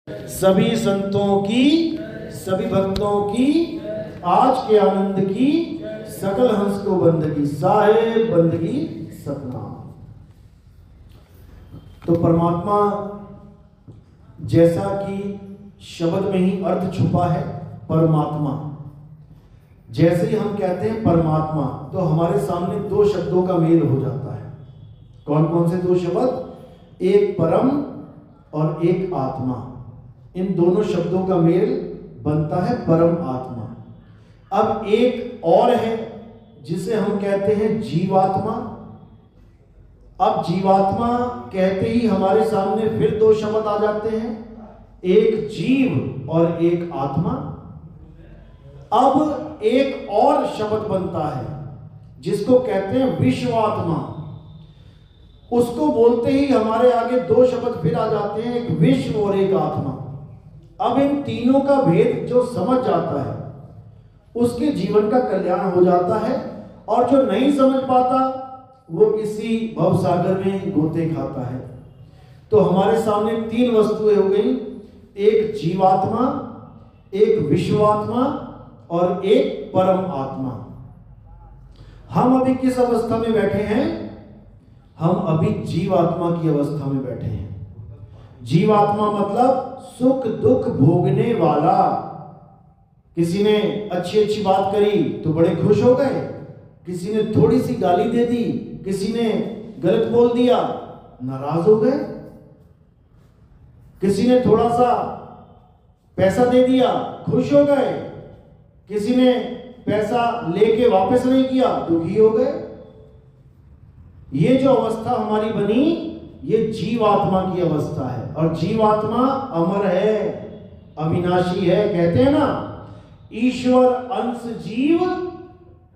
सभी संतों की, सभी भक्तों की, आज के आनंद की, सकल हंस को बंदगी, साहेब बंदगी सतनाम। तो परमात्मा जैसा कि शब्द में ही अर्थ छुपा है, परमात्मा जैसे ही हम कहते हैं परमात्मा, तो हमारे सामने दो शब्दों का मेल हो जाता है। कौन कौन से दो शब्द? एक परम और एक आत्मा। इन दोनों शब्दों का मेल बनता है परम आत्मा। अब एक और है जिसे हम कहते हैं जीवात्मा। अब जीवात्मा कहते ही हमारे सामने फिर दो शब्द आ जाते हैं, एक जीव और एक आत्मा। अब एक और शब्द बनता है जिसको कहते हैं विश्वात्मा। उसको बोलते ही हमारे आगे दो शब्द फिर आ जाते हैं, एक विश्व और एक आत्मा। अब इन तीनों का भेद जो समझ जाता है उसके जीवन का कल्याण हो जाता है, और जो नहीं समझ पाता वो इसी भवसागर में गोते खाता है। तो हमारे सामने तीन वस्तुएं हो गई, एक जीवात्मा, एक विश्वात्मा और एक परम आत्मा। हम अभी किस अवस्था में बैठे हैं? हम अभी जीवात्मा की अवस्था में बैठे हैं। जीवात्मा मतलब सुख दुख भोगने वाला। किसी ने अच्छी अच्छी बात करी तो बड़े खुश हो गए, किसी ने थोड़ी सी गाली दे दी, किसी ने गलत बोल दिया, नाराज हो गए, किसी ने थोड़ा सा पैसा दे दिया, खुश हो गए, किसी ने पैसा लेके वापस नहीं किया, दुखी हो गए। ये जो अवस्था हमारी बनी, ये जीवात्मा की अवस्था है। और जीवात्मा अमर है, अविनाशी है। कहते हैं ना, ईश्वर अंश जीव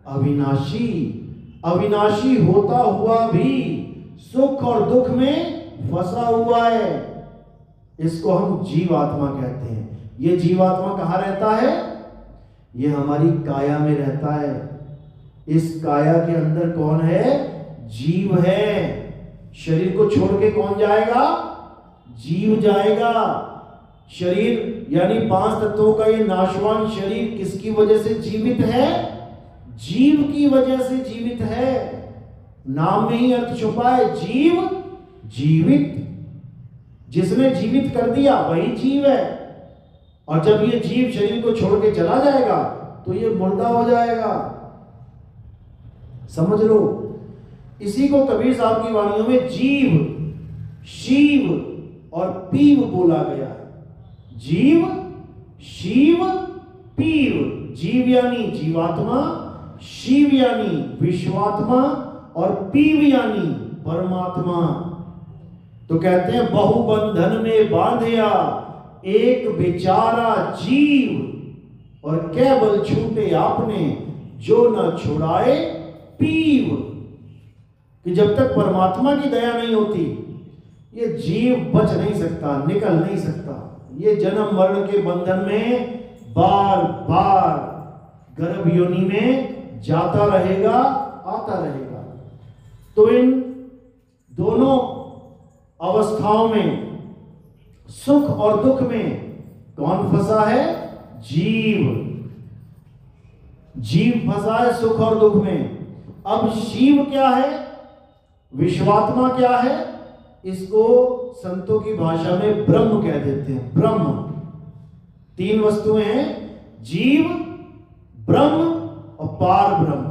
अविनाशी। अविनाशी होता हुआ भी सुख और दुख में फंसा हुआ है, इसको हम जीवात्मा कहते हैं। ये जीवात्मा कहाँ रहता है? ये हमारी काया में रहता है। इस काया के अंदर कौन है? जीव है। शरीर को छोड़ के कौन जाएगा? जीव जाएगा। शरीर यानी पांच तत्वों का ये नाशवान शरीर किसकी वजह से जीवित है? जीव की वजह से जीवित है। नाम में ही अर्थ छुपा है, जीव जीवित। जिसने जीवित कर दिया वही जीव है। और जब ये जीव शरीर को छोड़ के चला जाएगा तो ये मुर्दा हो जाएगा। समझ लो। इसी को कबीर साहब की वाणियों में जीव, शिव और पीव बोला गया है। जीव, शिव, पीव। जीव यानी जीवात्मा, शिव यानी विश्वात्मा और पीव यानी परमात्मा। तो कहते हैं बहुबंधन में बांधिया एक बेचारा जीव, और केवल छूटे आपने जो न छुड़ाए पीव। कि जब तक परमात्मा की दया नहीं होती ये जीव बच नहीं सकता, निकल नहीं सकता। ये जन्म मरण के बंधन में बार बार गर्भ योनि में जाता रहेगा, आता रहेगा। तो इन दोनों अवस्थाओं में, सुख और दुख में कौन फंसा है? जीव। जीव फंसा है सुख और दुख में। अब शिव क्या है? विश्वात्मा क्या है? इसको संतों की भाषा में ब्रह्म कह देते हैं। ब्रह्म। तीन वस्तुएं हैं, जीव, ब्रह्म और पार ब्रह्म।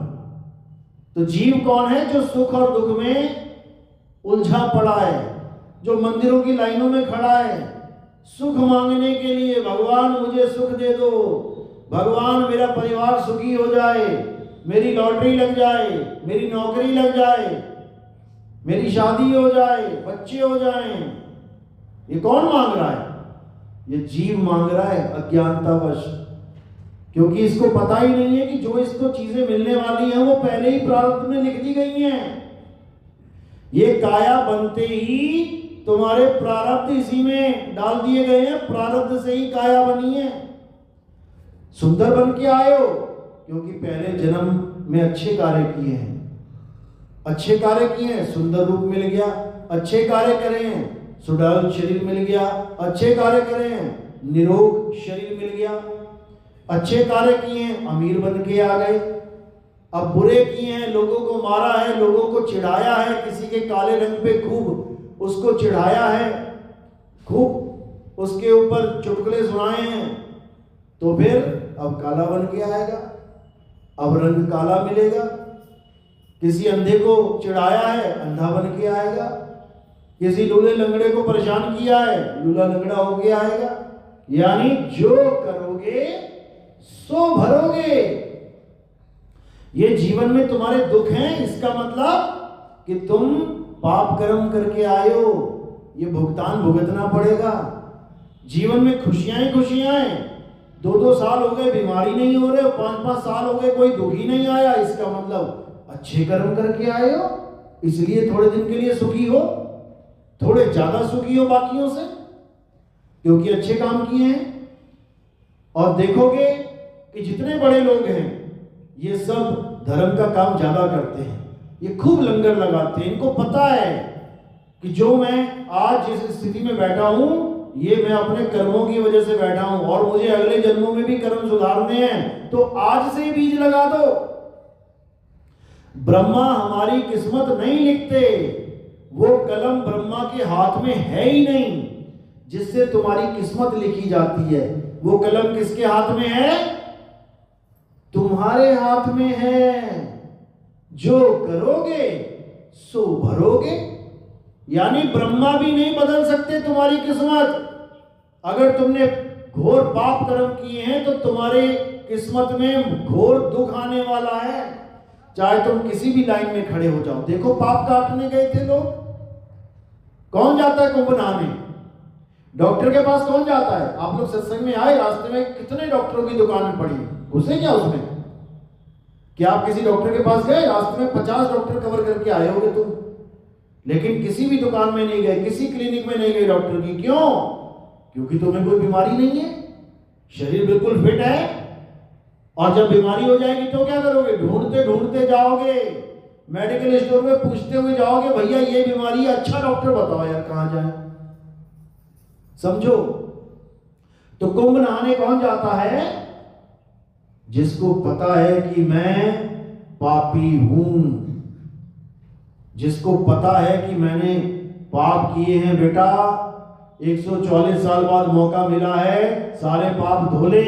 तो जीव कौन है? जो सुख और दुख में उलझा पड़ा है, जो मंदिरों की लाइनों में खड़ा है सुख मांगने के लिए, भगवान मुझे सुख दे दो, भगवान मेरा परिवार सुखी हो जाए, मेरी लॉटरी लग जाए, मेरी नौकरी लग जाए, मेरी शादी हो जाए, बच्चे हो जाएं। ये कौन मांग रहा है? ये जीव मांग रहा है अज्ञानतावश। क्योंकि इसको पता ही नहीं है कि जो इसको चीजें मिलने वाली हैं वो पहले ही प्रारब्ध में लिख दी गई हैं। ये काया बनते ही तुम्हारे प्रारब्ध इसी में डाल दिए गए हैं। प्रारब्ध से ही काया बनी है। सुंदर बन के आए हो क्योंकि पहले जन्म में अच्छे कार्य किए हैं, अच्छे कार्य किए हैं, सुंदर रूप मिल गया। अच्छे कार्य करे हैं सुडौल शरीर मिल गया, अच्छे कार्य करे हैं, निरोग शरीर मिल गया, अच्छे कार्य किए हैं, अमीर बन के आ गए। अब बुरे किए हैं, लोगों को मारा है, लोगों को चिढ़ाया है, किसी के काले रंग पे खूब उसको चिढ़ाया है, खूब उसके ऊपर चुटकुले सुनाए हैं, तो फिर अब काला बन के आएगा, अब रंग काला मिलेगा। किसी अंधे को चिढ़ाया है, अंधा बन के आएगा। किसी लूले लंगड़े को परेशान किया है, लूला लंगड़ा होके आएगा। यानी जो करोगे सो भरोगे। ये जीवन में तुम्हारे दुख हैं, इसका मतलब कि तुम पाप कर्म करके आए हो, ये भुगतान भुगतना पड़ेगा। जीवन में खुशियां ही खुशियां हैं। 2-2 साल हो गए बीमारी नहीं हो रहे, 5-5 साल हो गए कोई दुख ही नहीं आया, इसका मतलब अच्छे कर्म करके आए हो, इसलिए थोड़े दिन के लिए सुखी हो, थोड़े ज्यादा सुखी हो बाकियों से, क्योंकि अच्छे काम किए हैं। और देखोगे कि जितने बड़े लोग हैं ये सब धर्म का काम ज्यादा करते हैं, ये खूब लंगर लगाते हैं। इनको पता है कि जो मैं आज जिस स्थिति में बैठा हूं ये मैं अपने कर्मों की वजह से बैठा हूं, और मुझे अगले जन्मों में भी कर्म सुधारने हैं, तो आज से बीज लगा दो। ब्रह्मा हमारी किस्मत नहीं लिखते, वो कलम ब्रह्मा के हाथ में है ही नहीं जिससे तुम्हारी किस्मत लिखी जाती है। वो कलम किसके हाथ में है? तुम्हारे हाथ में है। जो करोगे सो भरोगे। यानी ब्रह्मा भी नहीं बदल सकते तुम्हारी किस्मत। अगर तुमने घोर पाप कर्म किए हैं तो तुम्हारे किस्मत में घोर दुख आने वाला है, चाहे तुम किसी भी लाइन में खड़े हो जाओ। देखो पाप काटने गए थे लोग, कौन जाता है कुंभ नहाने? डॉक्टर के पास कौन जाता है? आप लोग सत्संग में आए, रास्ते में कितने डॉक्टरों की दुकानें पड़ी, घुसे क्या उसमें? क्या आप किसी डॉक्टर के पास गए? रास्ते में 50 डॉक्टर कवर करके आए होगे तुम, लेकिन किसी भी दुकान में नहीं गए, किसी क्लिनिक में नहीं गए डॉक्टर की। क्यों? क्योंकि तुम्हें कोई बीमारी नहीं है, शरीर बिल्कुल फिट है। और जब बीमारी हो जाएगी तो क्या करोगे? ढूंढते ढूंढते जाओगे, मेडिकल स्टोर में पूछते हुए जाओगे, भैया ये बीमारी है, अच्छा डॉक्टर बताओ यार कहां जाए। समझो, तो कुंभ नहाने कौन जाता है? जिसको पता है कि मैं पापी हूं, जिसको पता है कि मैंने पाप किए हैं। बेटा 144 साल बाद मौका मिला है, सारे पाप धो ले,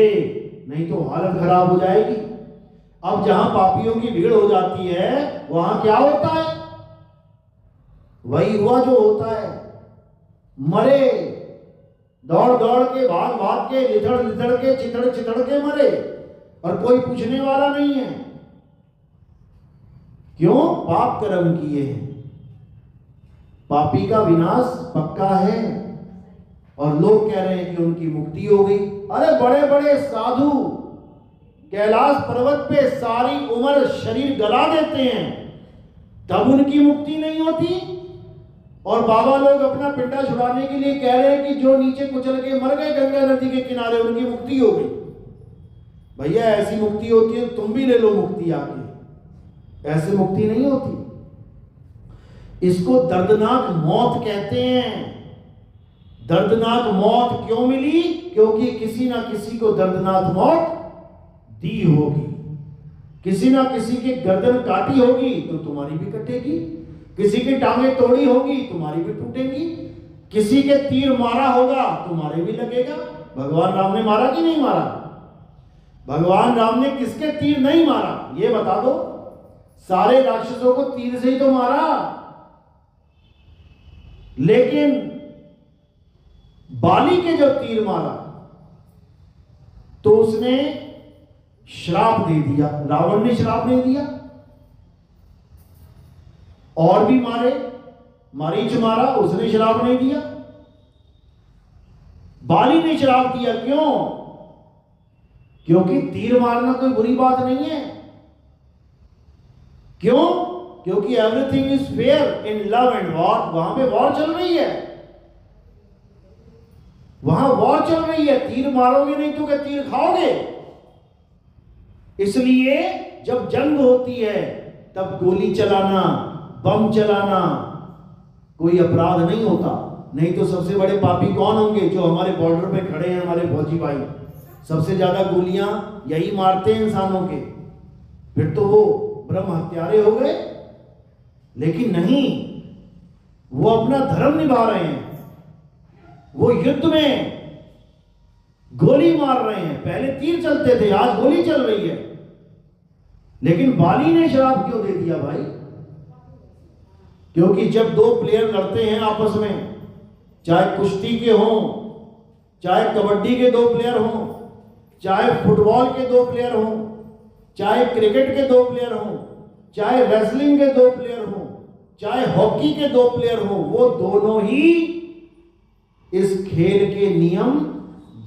नहीं तो हालत खराब हो जाएगी। अब जहां पापियों की भीड़ हो जाती है वहां क्या होता है? वही हुआ जो होता है, मरे, दौड़ दौड़ के, भाग भाग के, लिथड़ लिथड़ के, चितड़ चितड़ के मरे, और कोई पूछने वाला नहीं है। क्यों? पाप कर्म किए हैं। पापी का विनाश पक्का है, और लोग कह रहे हैं कि उनकी मुक्ति हो गई। अरे बड़े बड़े साधु कैलाश पर्वत पे सारी उम्र शरीर गला देते हैं, तब उनकी मुक्ति नहीं होती। और बाबा लोग अपना पिंडा छुड़ाने के लिए कह रहे हैं कि जो नीचे कुचल के मर गए गंगा नदी के किनारे, उनकी मुक्ति हो गई। भैया ऐसी मुक्ति होती है, तुम भी ले लो मुक्ति आके, ऐसे मुक्ति नहीं होती। इसको दर्दनाक मौत कहते हैं। दर्दनाक मौत क्यों मिली? क्योंकि किसी ना किसी को दर्दनाक मौत दी होगी, किसी ना किसी की गर्दन काटी होगी तो तुम्हारी भी कटेगी, किसी की टांगें तोड़ी होगी तुम्हारी भी टूटेंगी, किसी के तीर मारा होगा तुम्हारे भी लगेगा। भगवान राम ने मारा कि नहीं मारा? भगवान राम ने किसके तीर नहीं मारा ये बता दो? सारे राक्षसों को तीर से ही तो मारा, लेकिन बाली के जो तीर मारा तो उसने श्राप दे दिया। रावण ने श्राप दे दिया। और भी मारे, मारीच मारा, उसने श्राप नहीं दिया। बाली ने श्राप दिया। क्यों? क्योंकि तीर मारना कोई बुरी बात नहीं है। क्यों? क्योंकि everything is fair in love and war. वहां पे वॉर चल रही है, वहां वॉर चल रही है। तीर मारोगे नहीं तो क्या तीर खाओगे? इसलिए जब जंग होती है तब गोली चलाना, बम चलाना कोई अपराध नहीं होता। नहीं तो सबसे बड़े पापी कौन होंगे? जो हमारे बॉर्डर पे खड़े हैं, हमारे फौजी भाई। सबसे ज्यादा गोलियां यही मारते हैं इंसानों के। फिर तो वो ब्रह्म हत्यारे हो गए। लेकिन नहीं, वो अपना धर्म निभा रहे हैं। वो युद्ध में गोली मार रहे हैं। पहले तीर चलते थे, आज गोली चल रही है। लेकिन बाली ने श्राप क्यों दे दिया भाई? क्योंकि जब दो प्लेयर लड़ते हैं आपस में, चाहे कुश्ती के हों, चाहे कबड्डी के दो प्लेयर हों, चाहे फुटबॉल के दो प्लेयर हों, चाहे क्रिकेट के दो प्लेयर हों, चाहे रेसलिंग के दो प्लेयर हों, चाहे हॉकी के दो प्लेयर हों, वो दोनों ही इस खेल के नियम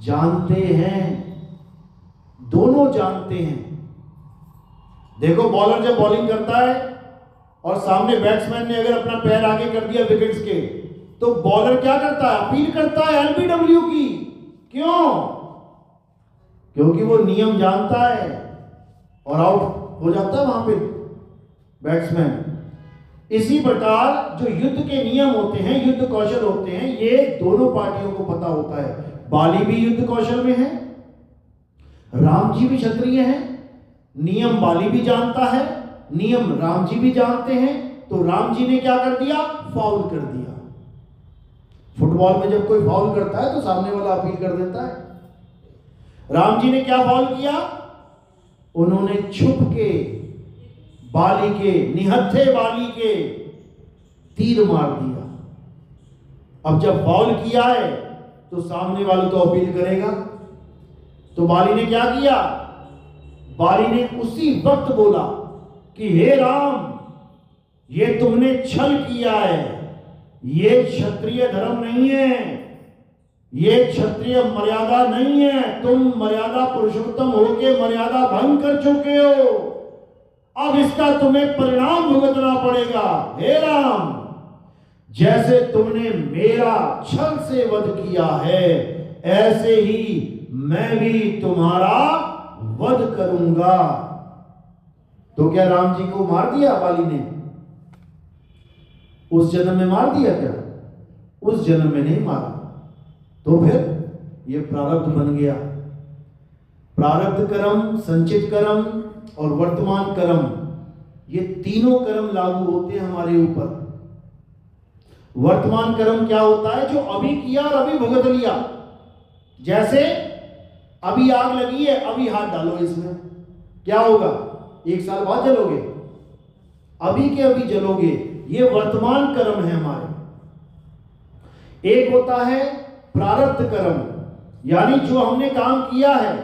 जानते हैं। दोनों जानते हैं। देखो, बॉलर जब बॉलिंग करता है और सामने बैट्समैन ने अगर अपना पैर आगे कर दिया विकेट्स के, तो बॉलर क्या करता है? अपील करता है एलबीडब्ल्यू की। क्यों? क्योंकि वो नियम जानता है और आउट हो जाता है वहां पे बैट्समैन। इसी प्रकार जो युद्ध के नियम होते हैं, युद्ध कौशल होते हैं, ये दोनों पार्टियों को पता होता है। बाली भी युद्ध कौशल में है, राम जी भी क्षत्रिय हैं, नियम बाली भी जानता है, नियम राम जी भी जानते हैं। तो राम जी ने क्या कर दिया? फाउल कर दिया। फुटबॉल में जब कोई फाउल करता है तो सामने वाला अपील कर देता है। राम जी ने क्या फाउल किया? उन्होंने छुप के बाली के, निहत्थे बाली के तीर मार दिया। अब जब फाउल किया है तो सामने वाले तो अपील करेगा। तो बाली ने क्या किया? बाली ने उसी वक्त बोला कि हे राम, ये तुमने छल किया है, ये क्षत्रिय धर्म नहीं है, ये क्षत्रिय मर्यादा नहीं है, तुम मर्यादा पुरुषोत्तम होके मर्यादा भंग कर चुके हो, अब इसका तुम्हें परिणाम भुगतना पड़ेगा। हे राम, जैसे तुमने मेरा छल से वध किया है, ऐसे ही मैं भी तुम्हारा वध करूंगा। तो क्या राम जी को मार दिया बाली ने? उस जन्म में मार दिया क्या? उस जन्म में नहीं मारा। तो फिर ये प्रारब्ध बन गया। प्रारब्ध कर्म, संचित कर्म और वर्तमान कर्म, ये तीनों कर्म लागू होते हैं हमारे ऊपर। वर्तमान कर्म क्या होता है? जो अभी किया और अभी भुगत लिया। जैसे अभी आग लगी है, अभी हाथ डालो इसमें, क्या होगा? 1 साल बाद जलोगे, अभी के अभी जलोगे। ये वर्तमान कर्म है हमारे। एक होता है प्रारब्ध कर्म, यानी जो हमने काम किया है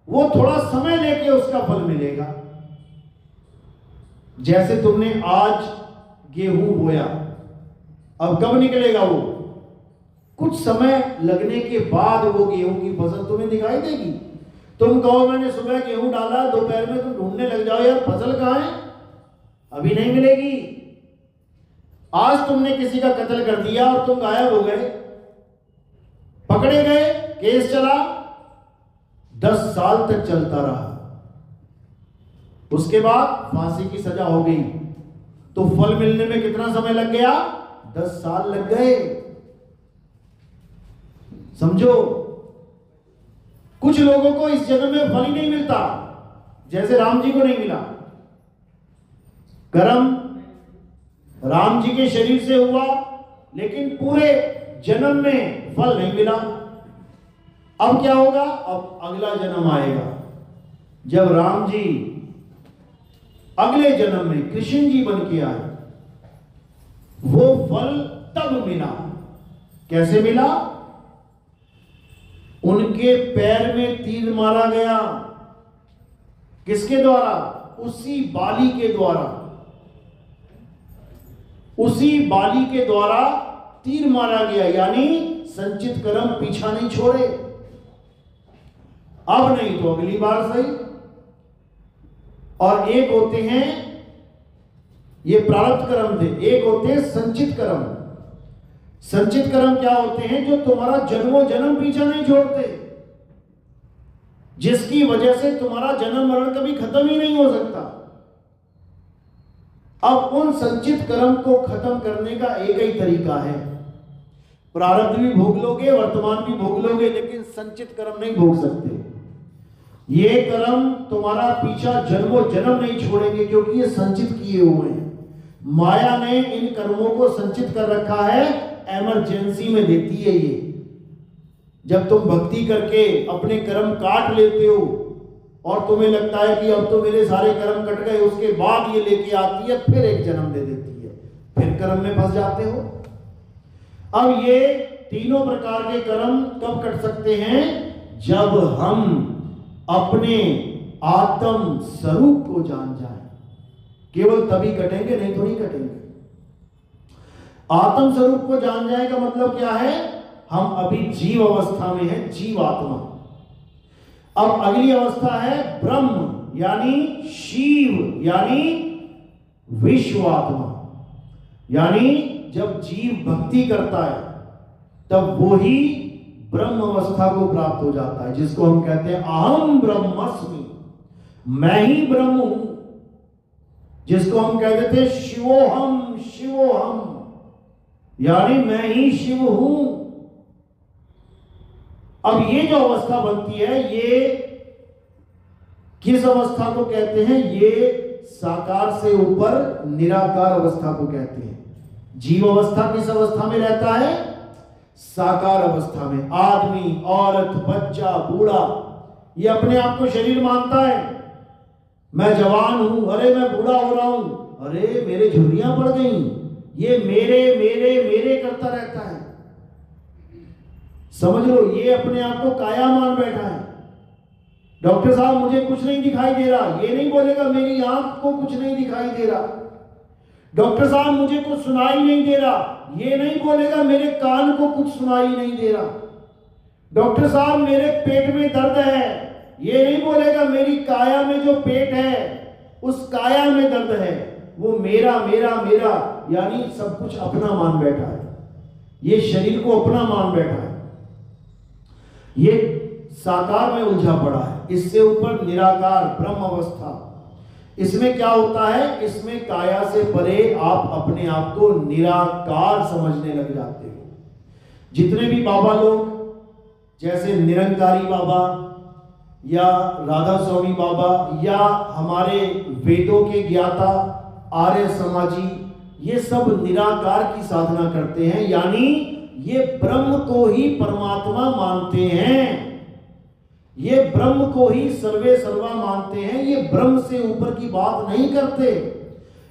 वो थोड़ा समय लेके उसका फल मिलेगा। जैसे तुमने आज गेहूं बोया, अब कब निकलेगा वो? कुछ समय लगने के बाद वो गेहूं की फसल तुम्हें दिखाई देगी। तुम कहो मैंने सुबह गेहूं डाला, दोपहर में तुम ढूंढने लग जाओ यार फसल कहां है, अभी नहीं मिलेगी। आज तुमने किसी का कत्ल कर दिया और तुम गायब हो गए, पकड़े गए, केस चला, 10 साल तक चलता रहा, उसके बाद फांसी की सजा हो गई। तो फल मिलने में कितना समय लग गया? 10 साल लग गए। समझो, कुछ लोगों को इस जन्म में फल ही नहीं मिलता, जैसे राम जी को नहीं मिला। कर्म राम जी के शरीर से हुआ, लेकिन पूरे जन्म में फल नहीं मिला। अब क्या होगा? अब अगला जन्म आएगा, जब राम जी अगले जन्म में कृष्ण जी बन के आए, वो फल तब मिला। कैसे मिला? उनके पैर में तीर मारा गया। किसके द्वारा? उसी बाली के द्वारा। उसी बाली के द्वारा तीर मारा गया, यानी संचित कर्म पीछा नहीं छोड़े। अब नहीं तो अगली बार सही। और एक होते हैं, ये प्रारब्ध कर्म थे, एक होते हैं संचित कर्म। संचित कर्म क्या होते हैं? जो तुम्हारा जन्मों जन्म पीछा नहीं छोड़ते, जिसकी वजह से तुम्हारा जन्म मरण कभी खत्म ही नहीं हो सकता। अब उन संचित कर्म को खत्म करने का एक ही तरीका है, प्रारब्ध भी भोग लोगे, वर्तमान भी भोग लोगे, लेकिन संचित कर्म नहीं भोग सकते। ये कर्म तुम्हारा पीछा जन्मों जन्म नहीं छोड़ेंगे, क्योंकि ये संचित किए हुए हैं। माया ने इन कर्मों को संचित कर रखा है, इमरजेंसी में देती है ये। जब तुम भक्ति करके अपने कर्म काट लेते हो और तुम्हें लगता है कि अब तो मेरे सारे कर्म कट गए, उसके बाद ये लेके आती है, फिर एक जन्म दे देती है, फिर कर्म में फंस जाते हो। अब ये तीनों प्रकार के कर्म कब कट सकते हैं? जब हम अपने आत्म स्वरूप को जान जाएं, केवल तभी कटेंगे, नहीं तो नहीं कटेंगे। आत्म स्वरूप को जान जाए का मतलब क्या है? हम अभी जीव अवस्था में हैं, जीवात्मा। अब अगली अवस्था है ब्रह्म यानी शिव यानी विश्वात्मा। यानी जब जीव भक्ति करता है तब वो ही ब्रह्म अवस्था को प्राप्त हो जाता है, जिसको हम कहते हैं अहम ब्रह्मस्मि, मैं ही ब्रह्म हूं, जिसको हम कहते थे शिवोहम शिवोहम, यानी मैं ही शिव हूं। अब ये जो अवस्था बनती है, ये किस अवस्था को कहते हैं? ये साकार से ऊपर निराकार अवस्था को कहते हैं। जीव अवस्था किस अवस्था में रहता है? साकार अवस्था में। आदमी, औरत, बच्चा, बूढ़ा, ये अपने आप को शरीर मानता है। मैं जवान हूं, अरे मैं बूढ़ा हो रहा हूं, अरे मेरे झुर्रियां पड़ गई, ये मेरे मेरे मेरे करता रहता है। समझ लो, ये अपने आप को काया मान बैठा है। डॉक्टर साहब मुझे कुछ नहीं दिखाई दे रहा, ये नहीं बोलेगा मेरी आंख को कुछ नहीं दिखाई दे रहा। डॉक्टर साहब मुझे कुछ सुनाई नहीं दे रहा, ये नहीं बोलेगा मेरे कान को कुछ सुनाई नहीं दे रहा। डॉक्टर साहब मेरे पेट में दर्द है, ये नहीं बोलेगा मेरी काया में जो पेट है उस काया में दर्द है। वो मेरा मेरा मेरा यानी सब कुछ अपना मान बैठा है, ये शरीर को अपना मान बैठा है, ये साकार में उलझा पड़ा है। इससे ऊपर निराकार ब्रह्म अवस्था, इसमें क्या होता है? इसमें काया से परे आप अपने आप को निराकार समझने लग जाते हो। जितने भी बाबा लोग, जैसे निरंकारी बाबा या राधा स्वामी बाबा या हमारे वेदों के ज्ञाता आर्य समाजी, ये सब निराकार की साधना करते हैं, यानी ये ब्रह्म को ही परमात्मा मानते हैं, ये ब्रह्म को ही सर्वे सर्वा मानते हैं। ये ब्रह्म से ऊपर की बात नहीं करते।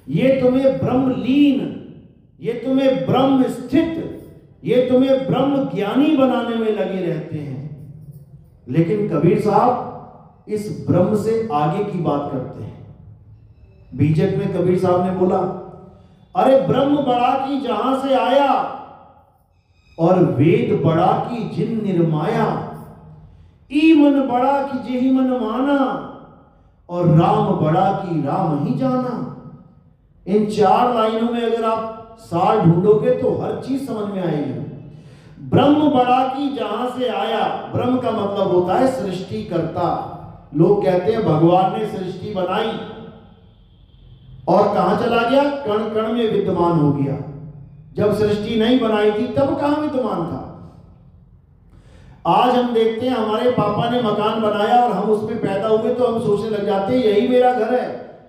ये तुम्हें ब्रह्म लीन, ये तुम्हें ब्रह्म स्थित, ये तुम्हें ब्रह्म ज्ञानी बनाने में लगे रहते हैं। लेकिन कबीर साहब इस ब्रह्म से आगे की बात करते हैं। बीजक में कबीर साहब ने बोला, अरे ब्रह्म बड़ा की जहां से आया और वेद बड़ा की जिन निर्माया, ई मन बड़ा की जेहि मन माना और राम बड़ा की राम ही जाना। इन 4 लाइनों में अगर आप सार ढूंढोगे तो हर चीज समझ में आएगी। ब्रह्म बड़ा की जहां से आया, ब्रह्म का मतलब होता है सृष्टि करता। लोग कहते हैं भगवान ने सृष्टि बनाई और कहां चला गया? कण कण में विद्यमान हो गया। जब सृष्टि नहीं बनाई थी तब कहां विद्यमान था? आज हम देखते हैं हमारे पापा ने मकान बनाया और हम उसमें पैदा हुए तो हम सोचने लग जाते हैं यही मेरा घर है।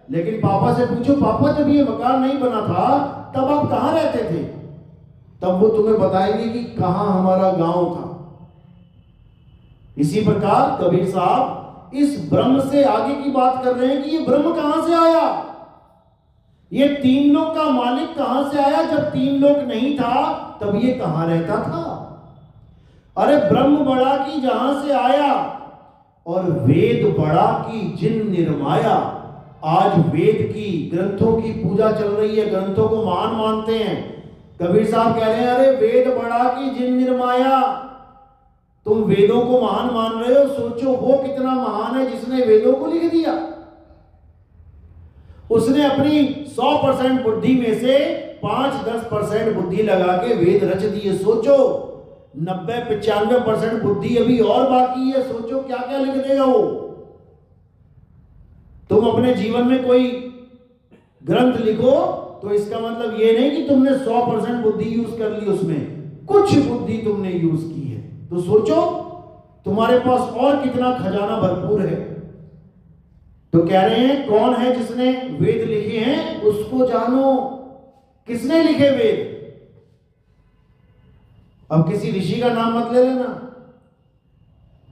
लेकिन पापा से पूछो, पापा जब ये मकान नहीं बना था तब आप कहां रहते थे? तब वो तुम्हें बताएंगे कि कहां हमारा गांव था। इसी प्रकार कबीर साहब इस ब्रह्म से आगे की बात कर रहे हैं कि ये ब्रह्म कहां से आया, ये 3 लोक का मालिक कहां से आया? जब 3 लोक नहीं था तब ये कहां रहता था? अरे ब्रह्म बड़ा की जहां से आया और वेद बड़ा की जिन निर्माया। आज वेद की, ग्रंथों की पूजा चल रही है, ग्रंथों को महान मानते हैं। कबीर साहब कह रहे हैं, अरे वेद बड़ा की जिन निर्माया। तुम वेदों को महान मान रहे हो, सोचो वो कितना महान है जिसने वेदों को लिख दिया। उसने अपनी 100% बुद्धि में से 5-10% बुद्धि लगा के वेद रच दिए। सोचो 90-95% बुद्धि अभी और बाकी है। सोचो क्या क्या लिख देगा वो। तुम अपने जीवन में कोई ग्रंथ लिखो तो इसका मतलब ये नहीं कि तुमने 100% बुद्धि यूज कर ली उसमें। कुछ बुद्धि तुमने यूज की है। तो सोचो तुम्हारे पास और कितना खजाना भरपूर है। तो कह रहे हैं कौन है जिसने वेद लिखे हैं उसको जानो। किसने लिखे वेद? अब किसी ऋषि का नाम मत ले लेना।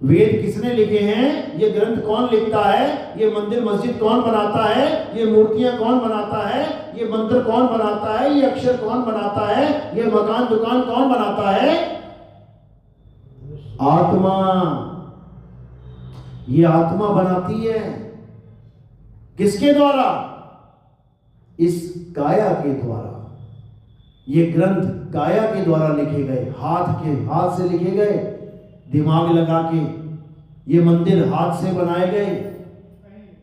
वेद किसने लिखे हैं, ये ग्रंथ कौन लिखता है, ये मंदिर मस्जिद कौन बनाता है, ये मूर्तियां कौन बनाता है, ये मंत्र कौन बनाता है, ये अक्षर कौन बनाता है, ये मकान दुकान कौन बनाता है? आत्मा। ये आत्मा बनाती है। किसके द्वारा? इस काया के द्वारा। ये ग्रंथ काया के द्वारा लिखे गए, हाथ से लिखे गए, दिमाग लगा के। ये मंदिर हाथ से बनाए गए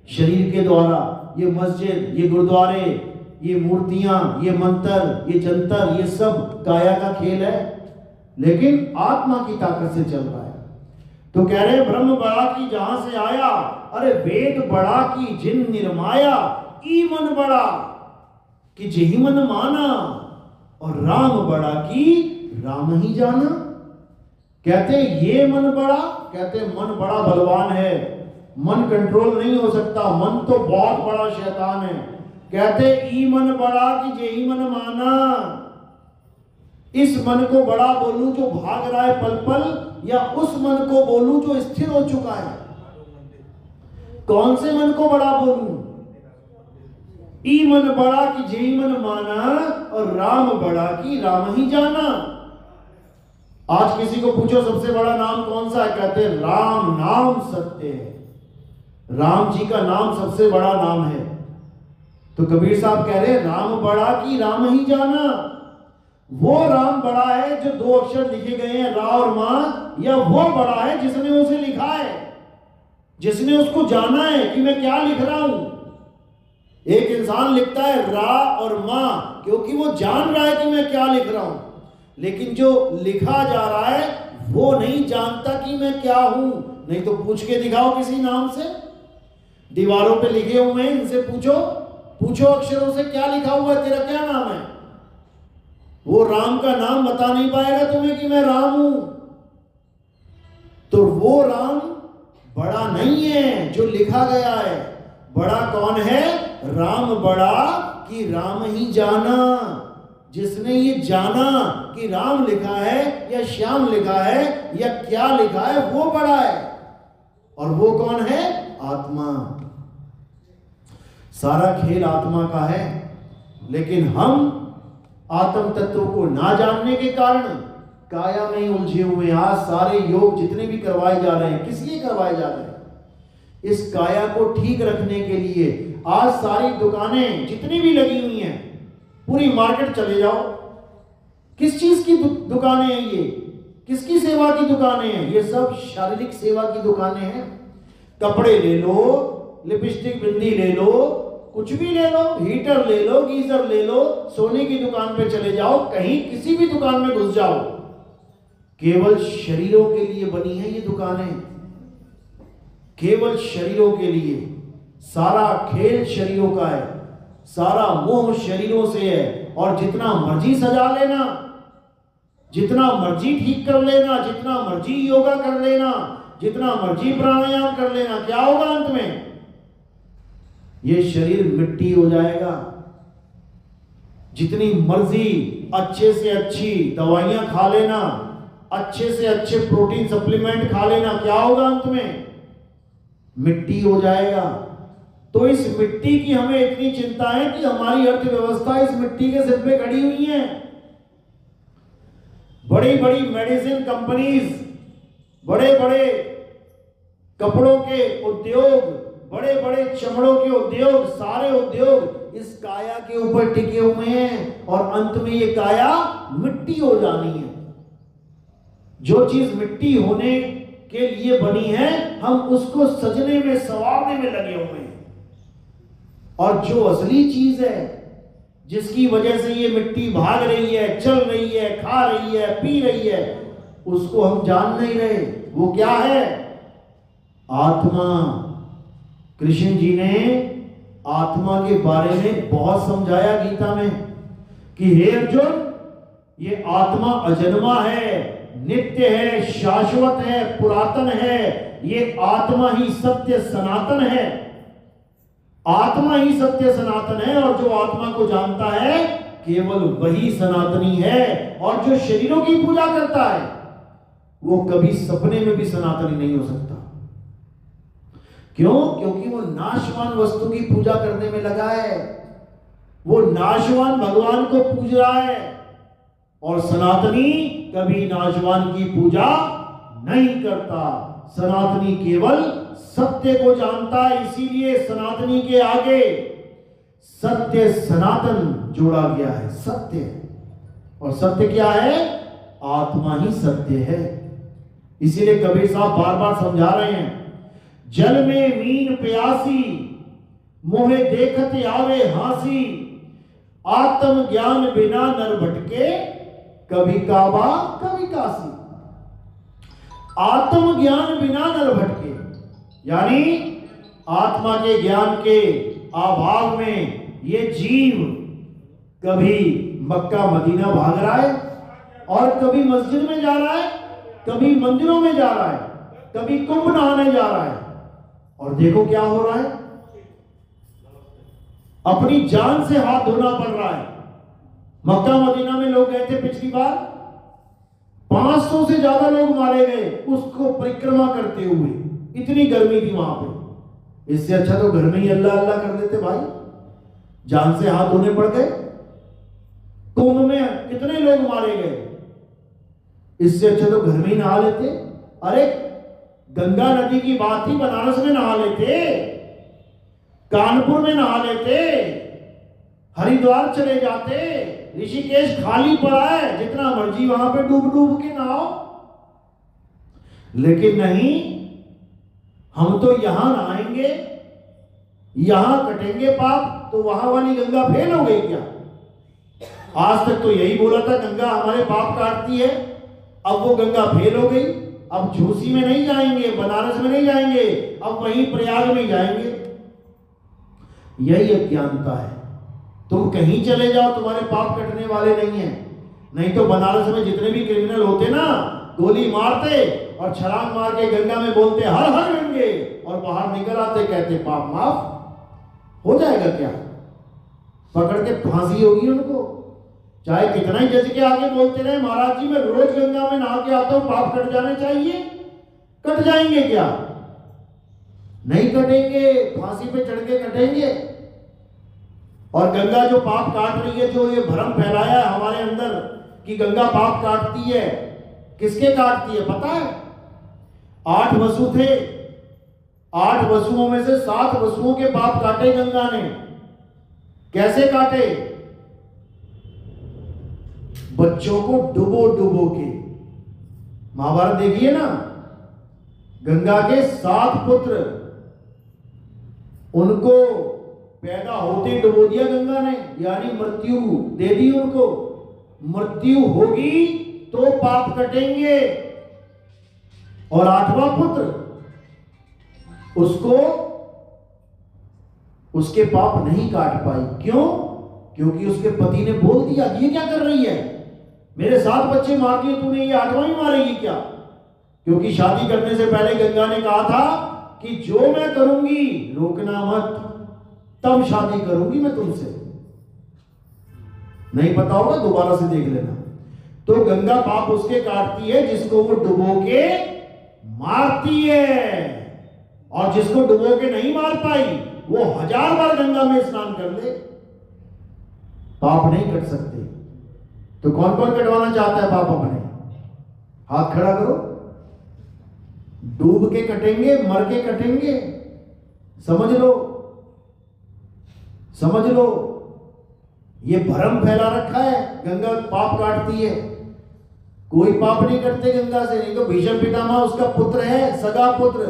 शरीर के द्वारा। ये मस्जिद, ये गुरुद्वारे, ये मूर्तियां, ये मंत्र, ये जंतर, ये सब काया का खेल है, लेकिन आत्मा की ताकत से चल रहा है। तो कह रहे ब्रह्म बड़ा की जहां से आया, अरे वेद बड़ा की जिन निर्माया, ई मन बड़ा कि जेहि मन माना, और राम बड़ा की राम ही जाना। कहते ये मन बड़ा, कहते मन बड़ा बलवान है, मन कंट्रोल नहीं हो सकता, मन तो बहुत बड़ा शैतान है। कहते ई मन बड़ा कि जेहि मन माना। इस मन को बड़ा बोलूं जो भाग रहा है पल पल, या उस मन को बोलूं जो स्थिर हो चुका है? कौन से मन को बड़ा बोलूं? ई मन बड़ा कि जेहि मन माना, और राम बड़ा कि राम ही जाना। आज किसी को पूछो सबसे बड़ा नाम कौन सा है, कहते हैं राम नाम सत्य है। राम जी का नाम सबसे बड़ा नाम है। तो कबीर साहब कह रहे राम बड़ा कि राम ही जाना। वो राम बड़ा है जो दो अक्षर लिखे गए हैं रा और मां, या वो बड़ा है जिसने उसे लिखा है, जिसने उसको जाना है कि मैं क्या लिख रहा हूं। एक इंसान लिखता है रा और मां क्योंकि वो जान रहा है कि मैं क्या लिख रहा हूं, लेकिन जो लिखा जा रहा है वो नहीं जानता कि मैं क्या हूं। नहीं तो पूछ के दिखाओ किसी नाम से, दीवारों पे लिखे हुए हैं, इनसे पूछो अक्षरों से क्या लिखा हुआ है, तेरा क्या नाम है? वो राम का नाम बता नहीं पाएगा तुम्हें कि मैं राम हूं। तो वो राम बड़ा नहीं है जो लिखा गया है। बड़ा कौन है? राम बड़ा कि राम ही जाना। जिसने ये जाना कि राम लिखा है या श्याम लिखा है या क्या लिखा है, वो बड़ा है। और वो कौन है? आत्मा। सारा खेल आत्मा का है, लेकिन हम आत्म तत्व को ना जानने के कारण काया में उलझे हुए हैं। आज सारे योग जितने भी करवाए जा रहे हैं, किस लिए करवाए जा रहे हैं? इस काया को ठीक रखने के लिए। आज सारी दुकानें जितनी भी लगी हुई हैं, पूरी मार्केट चले जाओ, किस चीज की दुकानें हैं ये? किसकी सेवा की दुकानें हैं? ये सब शारीरिक सेवा की दुकानें हैं। कपड़े ले लो, लिपस्टिक बिंदी ले लो, कुछ भी ले लो, हीटर ले लो, गीजर ले लो, सोने की दुकान पे चले जाओ, कहीं किसी भी दुकान में घुस जाओ, केवल शरीरों के लिए बनी है ये दुकानें, केवल शरीरों के लिए। सारा खेल शरीरों का है, सारा मोह शरीरों से है। और जितना मर्जी सजा लेना, जितना मर्जी ठीक कर लेना, जितना मर्जी योगा कर लेना, जितना मर्जी प्राणायाम कर लेना, क्या होगा अंत में? ये शरीर मिट्टी हो जाएगा। जितनी मर्जी अच्छे से अच्छी दवाइयां खा लेना, अच्छे से अच्छे प्रोटीन सप्लीमेंट खा लेना, क्या होगा अंत में? मिट्टी हो जाएगा। तो इस मिट्टी की हमें इतनी चिंता है कि हमारी अर्थव्यवस्था इस मिट्टी के सिर पे खड़ी हुई है। बड़ी बड़ी मेडिसिन कंपनीज, बड़े बड़े कपड़ों के उद्योग, बड़े बड़े चमड़ों के उद्योग, सारे उद्योग इस काया के ऊपर टिके हुए हैं। और अंत में ये काया मिट्टी हो जानी है। जो चीज मिट्टी होने के लिए बनी है, हम उसको सजने में, संवारने में लगे हुए हैं। और जो असली चीज है, जिसकी वजह से ये मिट्टी भाग रही है, चल रही है, खा रही है, पी रही है, उसको हम जान नहीं रहे। वो क्या है? आत्मा। कृष्ण जी ने आत्मा के बारे में बहुत समझाया गीता में कि हे अर्जुन, ये आत्मा अजन्मा है, नित्य है, शाश्वत है, पुरातन है। ये आत्मा ही सत्य सनातन है। आत्मा ही सत्य सनातन है, और जो आत्मा को जानता है केवल वही सनातनी है। और जो शरीरों की पूजा करता है वो कभी सपने में भी सनातनी नहीं हो सकता। क्यों? क्योंकि वो नाशवान वस्तु की पूजा करने में लगा है। वो नाशवान भगवान को पूज रहा है, और सनातनी कभी नाशवान की पूजा नहीं करता। सनातनी केवल सत्य को जानता है, इसीलिए सनातनी के आगे सत्य सनातन जोड़ा गया है। सत्य, और सत्य क्या है? आत्मा ही सत्य है। इसीलिए कबीर साहब बार बार समझा रहे हैं, जल में मीन प्यासी, मोहे देखत आवे हासी, आत्म ज्ञान बिना नर भटके, कभी काबा कभी काशी। आत्म ज्ञान बिना नर भटके, यानी आत्मा के ज्ञान के अभाव में ये जीव कभी मक्का मदीना भाग रहा है, और कभी मस्जिद में जा रहा है, कभी मंदिरों में जा रहा है, कभी कुंभ नहाने जा रहा है। और देखो क्या हो रहा है, अपनी जान से हाथ धोना पड़ रहा है। मक्का मदीना में लोग गए थे पिछली बार, 500 से ज्यादा लोग मारे गए उसको परिक्रमा करते हुए। इतनी गर्मी थी वहां पे। इससे अच्छा तो घर में ही अल्लाह अल्लाह कर देते भाई, जान से हाथ धोने पड़ गए। कुंभ में कितने लोग मारे गए, इससे अच्छा तो घर में ही नहा लेते। अरे गंगा नदी की बात ही, बनारस में नहा लेते, कानपुर में नहा लेते, हरिद्वार चले जाते, ऋषिकेश खाली पड़ा है, जितना मर्जी वहां पे डूब डूब के नहाओ। लेकिन नहीं, हम तो यहां नहाएंगे, यहां कटेंगे पाप, तो वहां वाली गंगा फेल हो गई क्या? आज तक तो यही बोला था गंगा हमारे पाप काटती है, अब वो गंगा फेल हो गई। अब झूसी में नहीं जाएंगे, बनारस में नहीं जाएंगे, अब वहीं प्रयाग में जाएंगे। यही अज्ञानता है। तुम कहीं चले जाओ, तुम्हारे पाप कटने वाले नहीं हैं। नहीं तो बनारस में जितने भी क्रिमिनल होते ना, गोली मारते और छलांग मार के गंगा में बोलते हर हर गंगे, और बाहर निकल आते कहते पाप माफ हो जाएगा। क्या पकड़ के फांसी होगी उनको, चाहे कितना ही जज के आगे बोलते रहे महाराज जी मैं रोज गंगा में नहा के आता हूं, पाप कट जाने चाहिए। कट जाएंगे क्या? नहीं कटेंगे, फांसी पे चढ़ के कटेंगे। और गंगा जो पाप काट रही है, जो ये भ्रम फैलाया है हमारे अंदर कि गंगा पाप काटती है, किसके काटती है पता है? 8 वसु थे, 8 वसुओं में से 7 वसुओं के पाप काटे गंगा ने। कैसे काटे? बच्चों को डुबो डुबो के। महाभारत देखिए ना, गंगा के 7 पुत्र, उनको पैदा होते डुबो दिया गंगा ने, यानी मृत्यु दे दी उनको। मृत्यु होगी तो पाप कटेंगे। और 8वां पुत्र, उसको उसके पाप नहीं काट पाई। क्यों? क्योंकि उसके पति ने बोल दिया ये क्या कर रही है, मेरे 7 बच्चे मार दिए तूने, ये 8वां ही मारेगी क्या? क्योंकि शादी करने से पहले गंगा ने कहा था कि जो मैं करूंगी रोकना मत, तब शादी करूंगी मैं तुमसे। नहीं पता होगा दोबारा से देख लेना। तो गंगा पाप उसके काटती है जिसको वो डुबो के मारती है, और जिसको डुबो के नहीं मार पाई वो 1000 बार गंगा में स्नान कर ले, पाप नहीं कट सकते। तो कौन कौन कटवाना चाहता है पाप अपने? हाथ खड़ा करो। डूब के कटेंगे, मर के कटेंगे। समझ लो, समझ लो, ये भ्रम फैला रखा है गंगा पाप काटती है। कोई पाप नहीं करते गंगा से। नहीं तो भीष्म पितामह उसका पुत्र है, सगा पुत्र।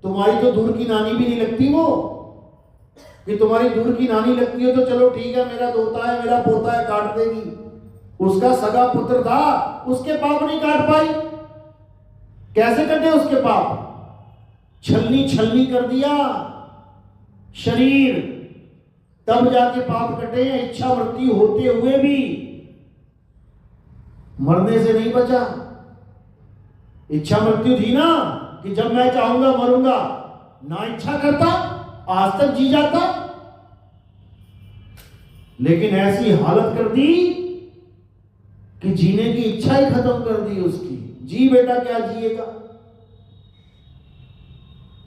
तुम्हारी तो दूर की नानी भी नहीं लगती वो, कि तुम्हारी दूर की नानी लगती है तो चलो ठीक है, मेरा दोता है, मेरा पोता है, काट देगी। उसका सगा पुत्र था, उसके पाप नहीं काट पाई। कैसे कटे उसके पाप? छलनी छलनी कर दिया शरीर, तब जाके पाप कटे। इच्छा मृत्यु होते हुए भी मरने से नहीं बचा। इच्छा मृत्यु थी ना कि जब मैं चाहूंगा मरूंगा, ना इच्छा करता आज तक जी जाता, लेकिन ऐसी हालत कर दी कि जीने की इच्छा ही खत्म कर दी उसकी। जी बेटा क्या जिएगा,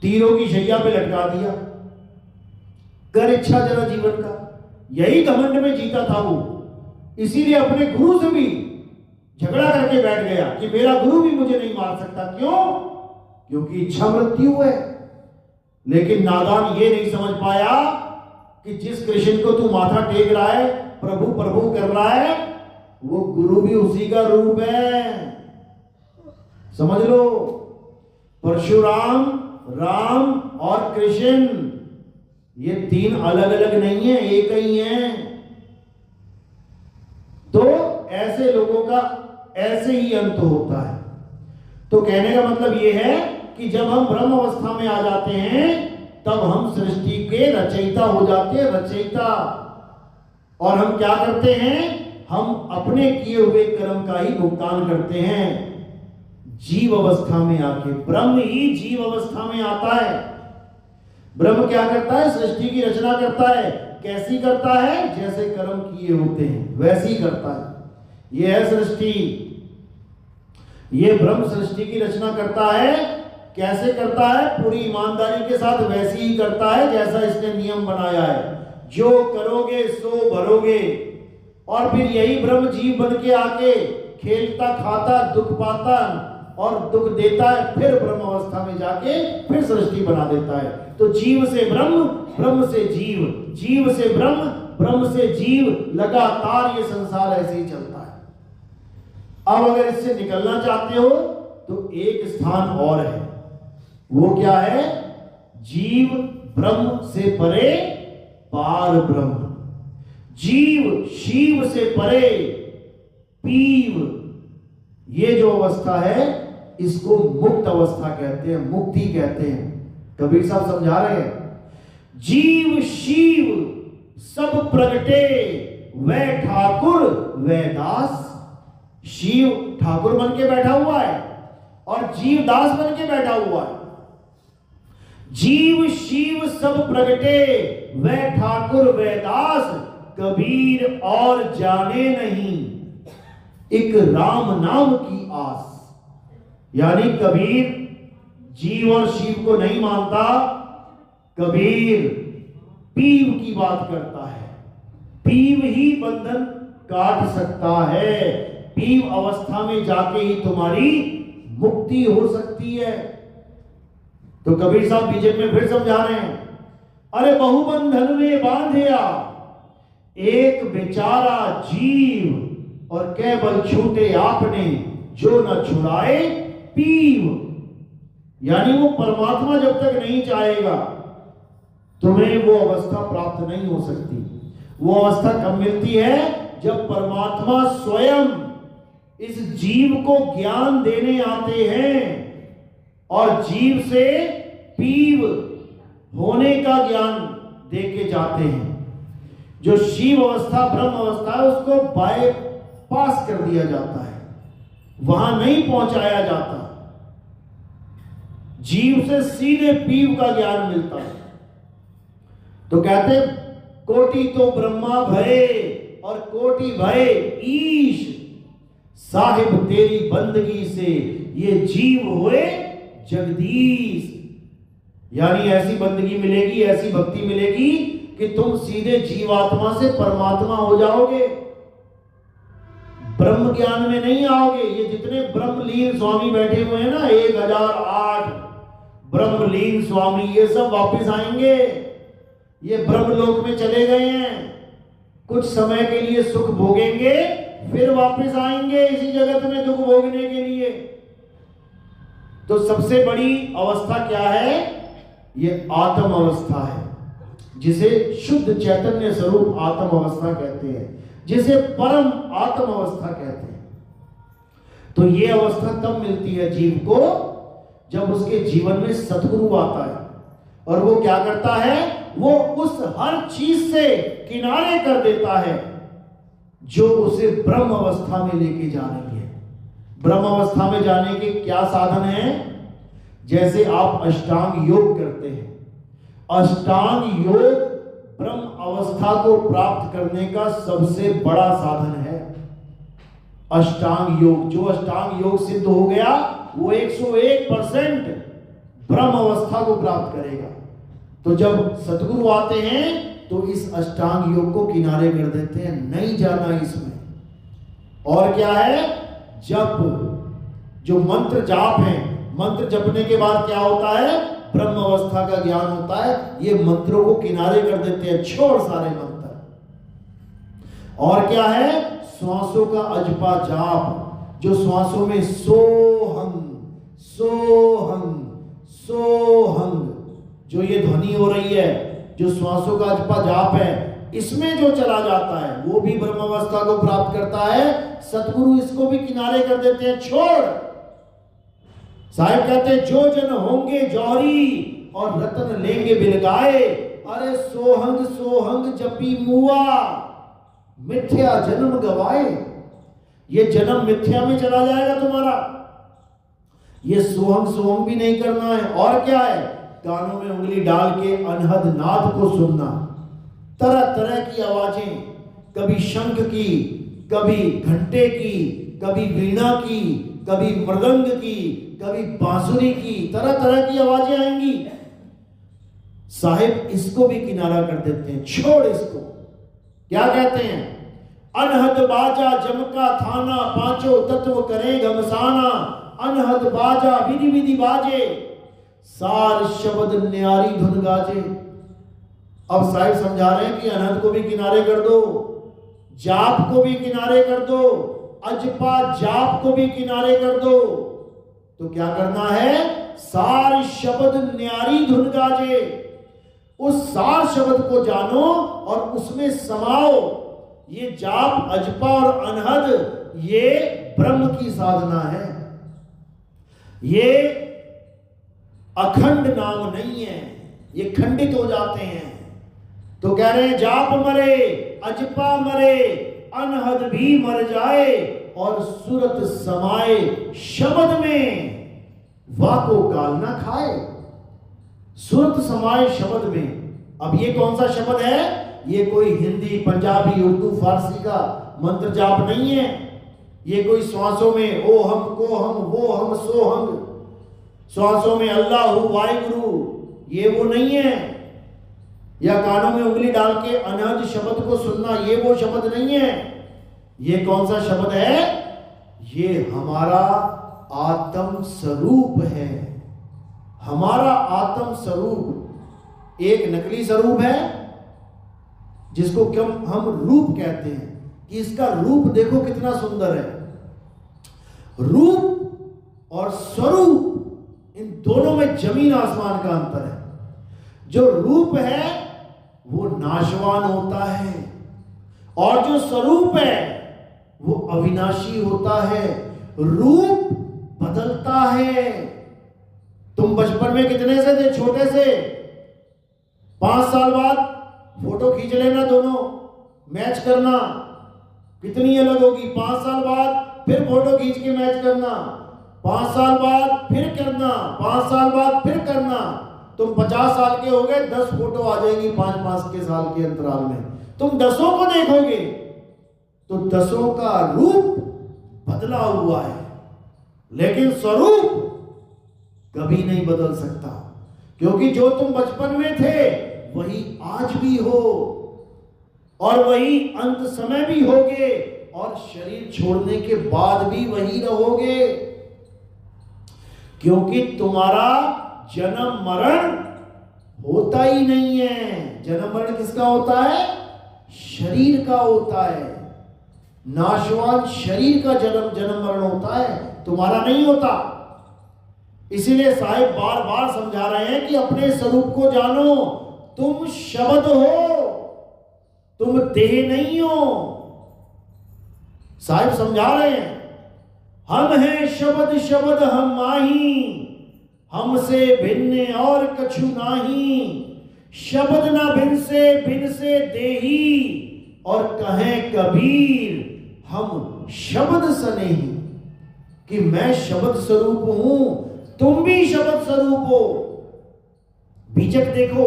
तीरों की शैया पे लटका दिया, कर इच्छा जरा जीवन का। यही घमंड में जीता था वो, इसीलिए अपने गुरु से भी झगड़ा करके बैठ गया कि मेरा गुरु भी मुझे नहीं मार सकता। क्यों? क्योंकि इच्छा मृत्यु है। लेकिन नादान ये नहीं समझ पाया कि जिस कृष्ण को तू माथा टेक रहा है, प्रभु प्रभु कर रहा है, वो गुरु भी उसी का रूप है। समझ लो, परशुराम, राम और कृष्ण ये तीन अलग अलग नहीं है, एक ही है। तो ऐसे लोगों का ऐसे ही अंत होता है। तो कहने का मतलब ये है कि जब हम ब्रह्म अवस्था में आ जाते हैं तब हम सृष्टि के रचयिता हो जाते हैं, रचयिता। और हम क्या करते हैं? हम अपने किए हुए कर्म का ही भुगतान करते हैं। जीव अवस्था में आके ब्रह्म ही जीव अवस्था में आता है। ब्रह्म क्या करता है? सृष्टि की रचना करता है। कैसी करता है? जैसे कर्म किए होते हैं वैसे ही करता है। यह है सृष्टि। ये ब्रह्म सृष्टि की रचना करता है। कैसे करता है? पूरी ईमानदारी के साथ वैसे ही करता है जैसा इसने नियम बनाया है। जो करोगे सो भरोगे। और फिर यही ब्रह्म जीव बन के आके खेलता खाता दुख पाता और दुख देता है, फिर ब्रह्म अवस्था में जाके फिर सृष्टि बना देता है। तो जीव से ब्रह्म, ब्रह्म से जीव, जीव से ब्रह्म, ब्रह्म से जीव, लगातार ये संसार ऐसे ही चलता है। अब अगर इससे निकलना चाहते हो तो एक स्थान और है। वो क्या है? जीव ब्रह्म से परे पार ब्रह्म। जीव शिव से परे पीव। ये जो अवस्था है इसको मुक्त अवस्था कहते हैं, मुक्ति कहते हैं। कबीर साहब समझा रहे हैं, जीव शिव सब प्रगटे, वह ठाकुर वह दास। शिव ठाकुर बन के बैठा हुआ है और जीव दास बन के बैठा हुआ है। जीव शिव सब प्रगटे, वह ठाकुर वह दास, कबीर और जाने नहीं, एक राम नाम की आस। यानी कबीर जीव और शिव को नहीं मानता, कबीर पीव की बात करता है। पीव ही बंधन काट सकता है। पीव अवस्था में जाके ही तुम्हारी मुक्ति हो सकती है। तो कबीर साहब बीजेपी में फिर समझा रहे हैं, अरे बहुबंधन में बांधिया एक बेचारा जीव, और केवल छूटे आपने जो न छुड़ाए पीव। यानी वो परमात्मा जब तक नहीं चाहेगा तुम्हें वो अवस्था प्राप्त नहीं हो सकती। वो अवस्था कब मिलती है? जब परमात्मा स्वयं इस जीव को ज्ञान देने आते हैं और जीव से पीव होने का ज्ञान देके जाते हैं। जो शिव अवस्था ब्रह्म अवस्था है उसको बायपास कर दिया जाता है, वहां नहीं पहुंचाया जाता। जीव से सीधे पीव का ज्ञान मिलता है। तो कहते कोटि तो ब्रह्मा भये और कोटि भये ईश, साहिब तेरी बंदगी से ये जीव हुए जगदीश। यानी ऐसी बंदगी मिलेगी, ऐसी भक्ति मिलेगी कि तुम सीधे जीवात्मा से परमात्मा हो जाओगे, ब्रह्म ज्ञान में नहीं आओगे। ये जितने ब्रह्मलीन स्वामी बैठे हुए हैं ना, 1008 ब्रह्मलीन स्वामी, ये सब वापस आएंगे। ये ब्रह्मलोक में चले गए हैं, कुछ समय के लिए सुख भोगेंगे, फिर वापस आएंगे इसी जगत में दुख भोगने के लिए। तो सबसे बड़ी अवस्था क्या है? ये आत्म अवस्था है, जिसे शुद्ध चैतन्य स्वरूप आत्म अवस्था कहते हैं, जिसे परम आत्म अवस्था कहते हैं। तो ये अवस्था तब मिलती है जीव को जब उसके जीवन में सतगुरु आता है। और वो क्या करता है? वो उस हर चीज से किनारे कर देता है जो उसे ब्रह्म अवस्था में लेके जा रही है। ब्रह्म अवस्था में जाने के क्या साधन हैं? जैसे आप अष्टांग योग करते हैं, अष्टांग योग ब्रह्म अवस्था को प्राप्त करने का सबसे बड़ा साधन है। अष्टांग योग, जो अष्टांग योग सिद्ध हो गया वो 101% ब्रह्म अवस्था को प्राप्त करेगा। तो जब सतगुरु आते हैं तो इस अष्टांग योग को किनारे कर देते हैं, नहीं जाना इसमें। और क्या है? जप, जो मंत्र जाप है, मंत्र जपने के बाद क्या होता है? ब्रह्म अवस्था का ज्ञान होता है। ये मंत्रों को किनारे कर देते हैं, छोड़ सारे मंत्र। और क्या है? श्वासों का अजपा जाप, जो श्वासों में सोहम सोहम सोहम जो ये ध्वनि हो रही है, जो श्वासों का अजपा जाप है, इसमें जो चला जाता है वो भी ब्रह्म अवस्था को प्राप्त करता है। सतगुरु इसको भी किनारे कर देते हैं, छोड़। साहिब कहते हैं जो जन होंगे जौहरी और रतन लेंगे बिलगाए, अरे सोहंग सोहंग जपी मुआ मिथ्या जन्म गवाए। ये जन्म मिथ्या में चला जाएगा तुम्हारा। ये सोहंग सोहंग भी नहीं करना है। और क्या है? कानों में उंगली डाल के अनहद नाद को सुनना, तरह तरह की आवाजें, कभी शंख की, कभी घंटे की, कभी वीणा की, कभी मृदंग की, कभी बांसुरी की, तरह तरह की आवाजें आएंगी। साहिब इसको भी किनारा कर देते हैं, छोड़ इसको। क्या कहते हैं? अनहद बाजा जमका थाना, पांचों तत्व करें घमसाना। अनहद बाजा विधि विधि बाजे, सार शब्द न्यारी धुन गाजे। अब साहिब समझा रहे हैं कि अनहद को भी किनारे कर दो, जाप को भी किनारे कर दो, अजपा जाप को भी किनारे कर दो। तो क्या करना है? सार शब्द न्यारी धुन गाजे। उस सार शब्द को जानो और उसमें समाओ। ये जाप, अजपा और अनहद ये ब्रह्म की साधना है। ये अखंड नाम नहीं है, ये खंडित हो जाते हैं। तो कह रहे हैं जाप मरे, अजपा मरे, अनहद भी मर जाए और सुरत समाए शब्द में, वाको काल ना खाए। सुरत समाए शब्द में। अब ये कौन सा शब्द है? ये कोई हिंदी, पंजाबी, उर्दू, फारसी का मंत्र जाप नहीं है। ये कोई श्वासों में ओ हम को हम वो हम सो हम, श्वासों में अल्लाह वाहिगुरु, ये वो नहीं है। या कानों में उंगली डाल के अनहद शब्द को सुनना, ये वो शब्द नहीं है। ये कौन सा शब्द है? ये हमारा आत्म स्वरूप है। हमारा आत्म स्वरूप एक नकली स्वरूप है जिसको हम रूप कहते हैं, कि इसका रूप देखो कितना सुंदर है। रूप और स्वरूप, इन दोनों में जमीन आसमान का अंतर है। जो रूप है वो नाशवान होता है और जो स्वरूप है वो अविनाशी होता है। रूप बदलता है। तुम बचपन में कितने से थे? छोटे से। 5 साल बाद फोटो खींच लेना, दोनों मैच करना, कितनी अलग होगी। 5 साल बाद फिर फोटो खींच के मैच करना, 5 साल बाद फिर करना, 5 साल बाद फिर करना। तुम 50 साल के हो गए, 10 फोटो आ जाएगी 5-5 के साल के अंतराल में। तुम 10 को देखोगे तो 10 का रूप बदला हुआ है, लेकिन स्वरूप कभी नहीं बदल सकता, क्योंकि जो तुम बचपन में थे वही आज भी हो और वही अंत समय भी होगे और शरीर छोड़ने के बाद भी वही रहोगे। क्योंकि तुम्हारा जन्म मरण होता ही नहीं है। जन्म मरण किसका होता है? शरीर का होता है। नाशवान शरीर का जन्म मरण होता है, तुम्हारा नहीं होता। इसीलिए साहिब बार बार समझा रहे हैं कि अपने स्वरूप को जानो। तुम शब्द हो, तुम देह नहीं हो। साहिब समझा रहे हैं, हम हैं शब्द शब्द हम माही, हमसे भिन्न और कछु नाही। शब्द ना भिन्न से देही, और कहें कबीर हम शब्द सनेही। कि मैं शब्द स्वरूप हूं, तुम भी शब्द स्वरूप हो। बीजक देखो,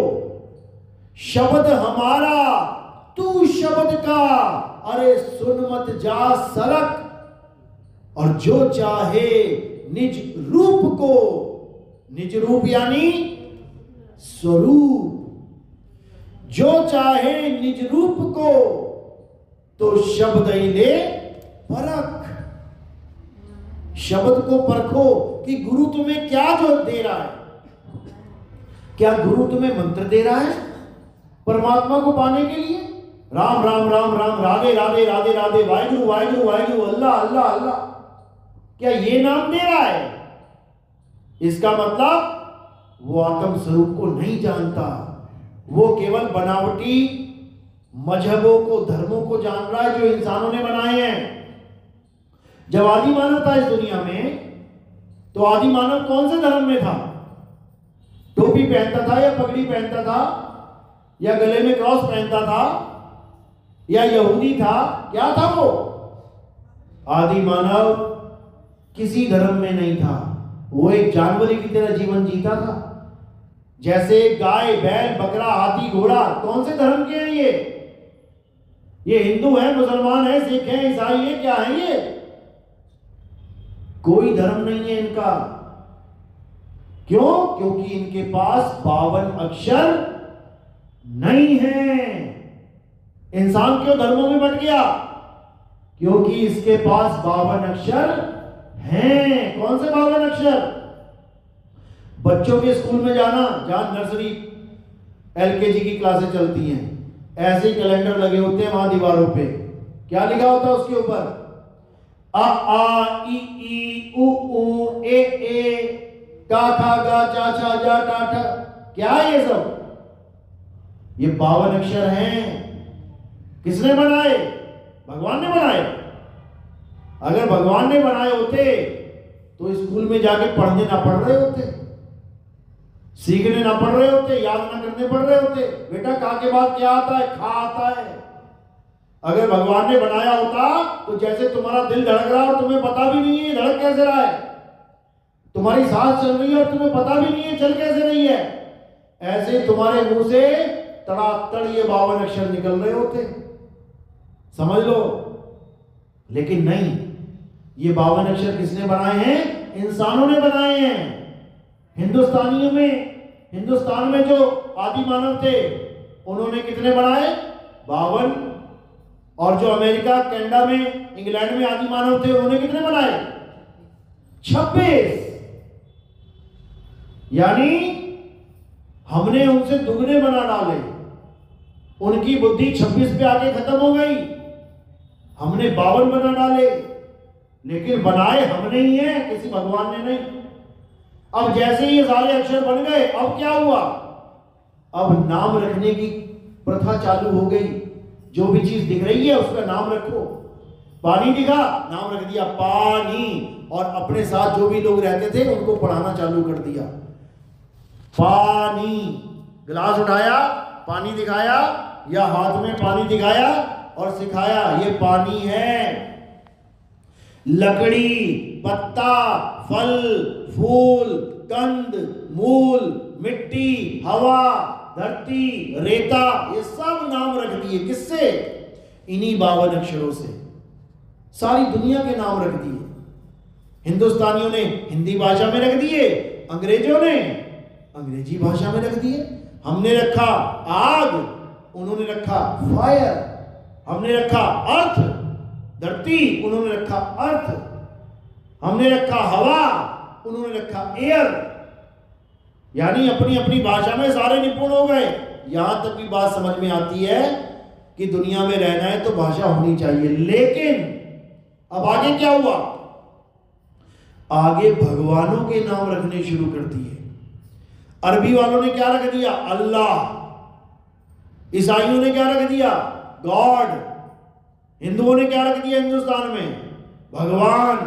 शब्द हमारा तू शब्द का, अरे सुन मत जा सरक, और जो चाहे निज रूप को, निज रूप यानी स्वरूप, जो चाहे निज रूप को तो शब्द ही ले परख। शब्द को परखो कि गुरु तुम्हें क्या जो दे रहा है। क्या गुरु तुम्हें मंत्र दे रहा है परमात्मा को पाने के लिए? राम राम राम राम, राधे राधे राधे राधे, वाहिगुरु वाहिगुरु वाहिगुरु, अल्लाह अल्लाह अल्लाह, क्या ये नाम दे रहा है? इसका मतलब वो आत्म स्वरूप को नहीं जानता, वो केवल बनावटी मजहबों को, धर्मों को जान रहा है जो इंसानों ने बनाए हैं। जब आदि मानव था इस दुनिया में, तो आदि मानव कौन से धर्म में था? टोपी पहनता था या पगड़ी पहनता था या गले में क्रॉस पहनता था या यहूदी था? क्या था वो? आदि मानव किसी धर्म में नहीं था, वो एक जानवर की तरह जीवन जीता था। जैसे गाय, बैल, बकरा, हाथी, घोड़ा, कौन से धर्म के हैं ये हिंदू हैं, मुसलमान हैं, सिख हैं, ईसाई हैं, क्या है ये? कोई धर्म नहीं है इनका। क्यों? क्योंकि इनके पास 52 अक्षर नहीं है। इंसान क्यों धर्मों में बट गया? क्योंकि इसके पास 52 अक्षर हैं। कौन से 52 अक्षर? बच्चों के स्कूल में जाना, जहां नर्सरी एलकेजी की क्लासें चलती हैं, ऐसे ही कैलेंडर लगे होते हैं वहां दीवारों पे। क्या लिखा होता है उसके ऊपर? अ आ इ ई उ ऊ ए का खा गा चा छा जा टा ठा। क्या है ये सब? ये 52 अक्षर हैं। किसने बनाए? भगवान ने बनाए। अगर भगवान ने बनाए होते तो स्कूल में जाके पढ़ने ना पढ़ रहे होते, सीखने ना पढ़ रहे होते, याद ना करने पड़ रहे होते। बेटा का के बाद क्या आता है? खा आता है। अगर भगवान ने बनाया होता तो जैसे तुम्हारा दिल धड़क रहा है और तुम्हें पता भी नहीं है धड़क कैसे रहा है, तुम्हारी सांस चल रही है और तुम्हें पता भी नहीं है चल कैसे रही है, ऐसे तुम्हारे मुंह से तड़ातड़ ये 52 अक्षर निकल रहे होते। समझ लो। लेकिन नहीं, ये 52 अक्षर किसने बनाए हैं? इंसानों ने बनाए हैं। हिंदुस्तान में जो आदि मानव थे उन्होंने कितने बनाए? 52। और जो अमेरिका, कनाडा में, इंग्लैंड में आदि मानव थे उन्होंने कितने बनाए? 26। यानी हमने उनसे दुगने बना डाले। उनकी बुद्धि 26 पे आके खत्म हो गई, हमने 52 बना डाले। लेकिन बनाए हमने ही है, किसी भगवान ने नहीं। अब जैसे ये सारे अक्षर बन गए, अब क्या हुआ? अब नाम रखने की प्रथा चालू हो गई। जो भी चीज दिख रही है उसका नाम रखो। पानी दिखा, नाम रख दिया पानी, और अपने साथ जो भी लोग रहते थे उनको पढ़ाना चालू कर दिया। पानी, गिलास उठाया, पानी दिखाया, या हाथ में पानी दिखाया और सिखाया ये पानी है। लकड़ी, पत्ता, फल, फूल, कंद, मूल, मिट्टी, हवा, धरती, रेता, ये सब नाम रख दिए। किससे? इन्हीं 52 अक्षरों से। सारी दुनिया के नाम रख दिए। हिंदुस्तानियों ने हिंदी भाषा में रख दिए, अंग्रेजों ने अंग्रेजी भाषा में रख दिए। हमने रखा आग, उन्होंने रखा फायर। हमने रखा अर्थ, धरती, उन्होंने रखा अर्थ। हमने रखा हवा, उन्होंने रखा एयर। यानी अपनी अपनी भाषा में सारे निपुण हो गए। यहां तक भी बात समझ में आती है कि दुनिया में रहना है तो भाषा होनी चाहिए। लेकिन अब आगे क्या हुआ? आगे भगवानों के नाम रखने शुरू कर दिए। अरबी वालों ने क्या रख दिया? अल्लाह। ईसाइयों ने क्या रख दिया? गॉड। हिंदुओं ने क्या रख दिया हिंदुस्तान में? भगवान।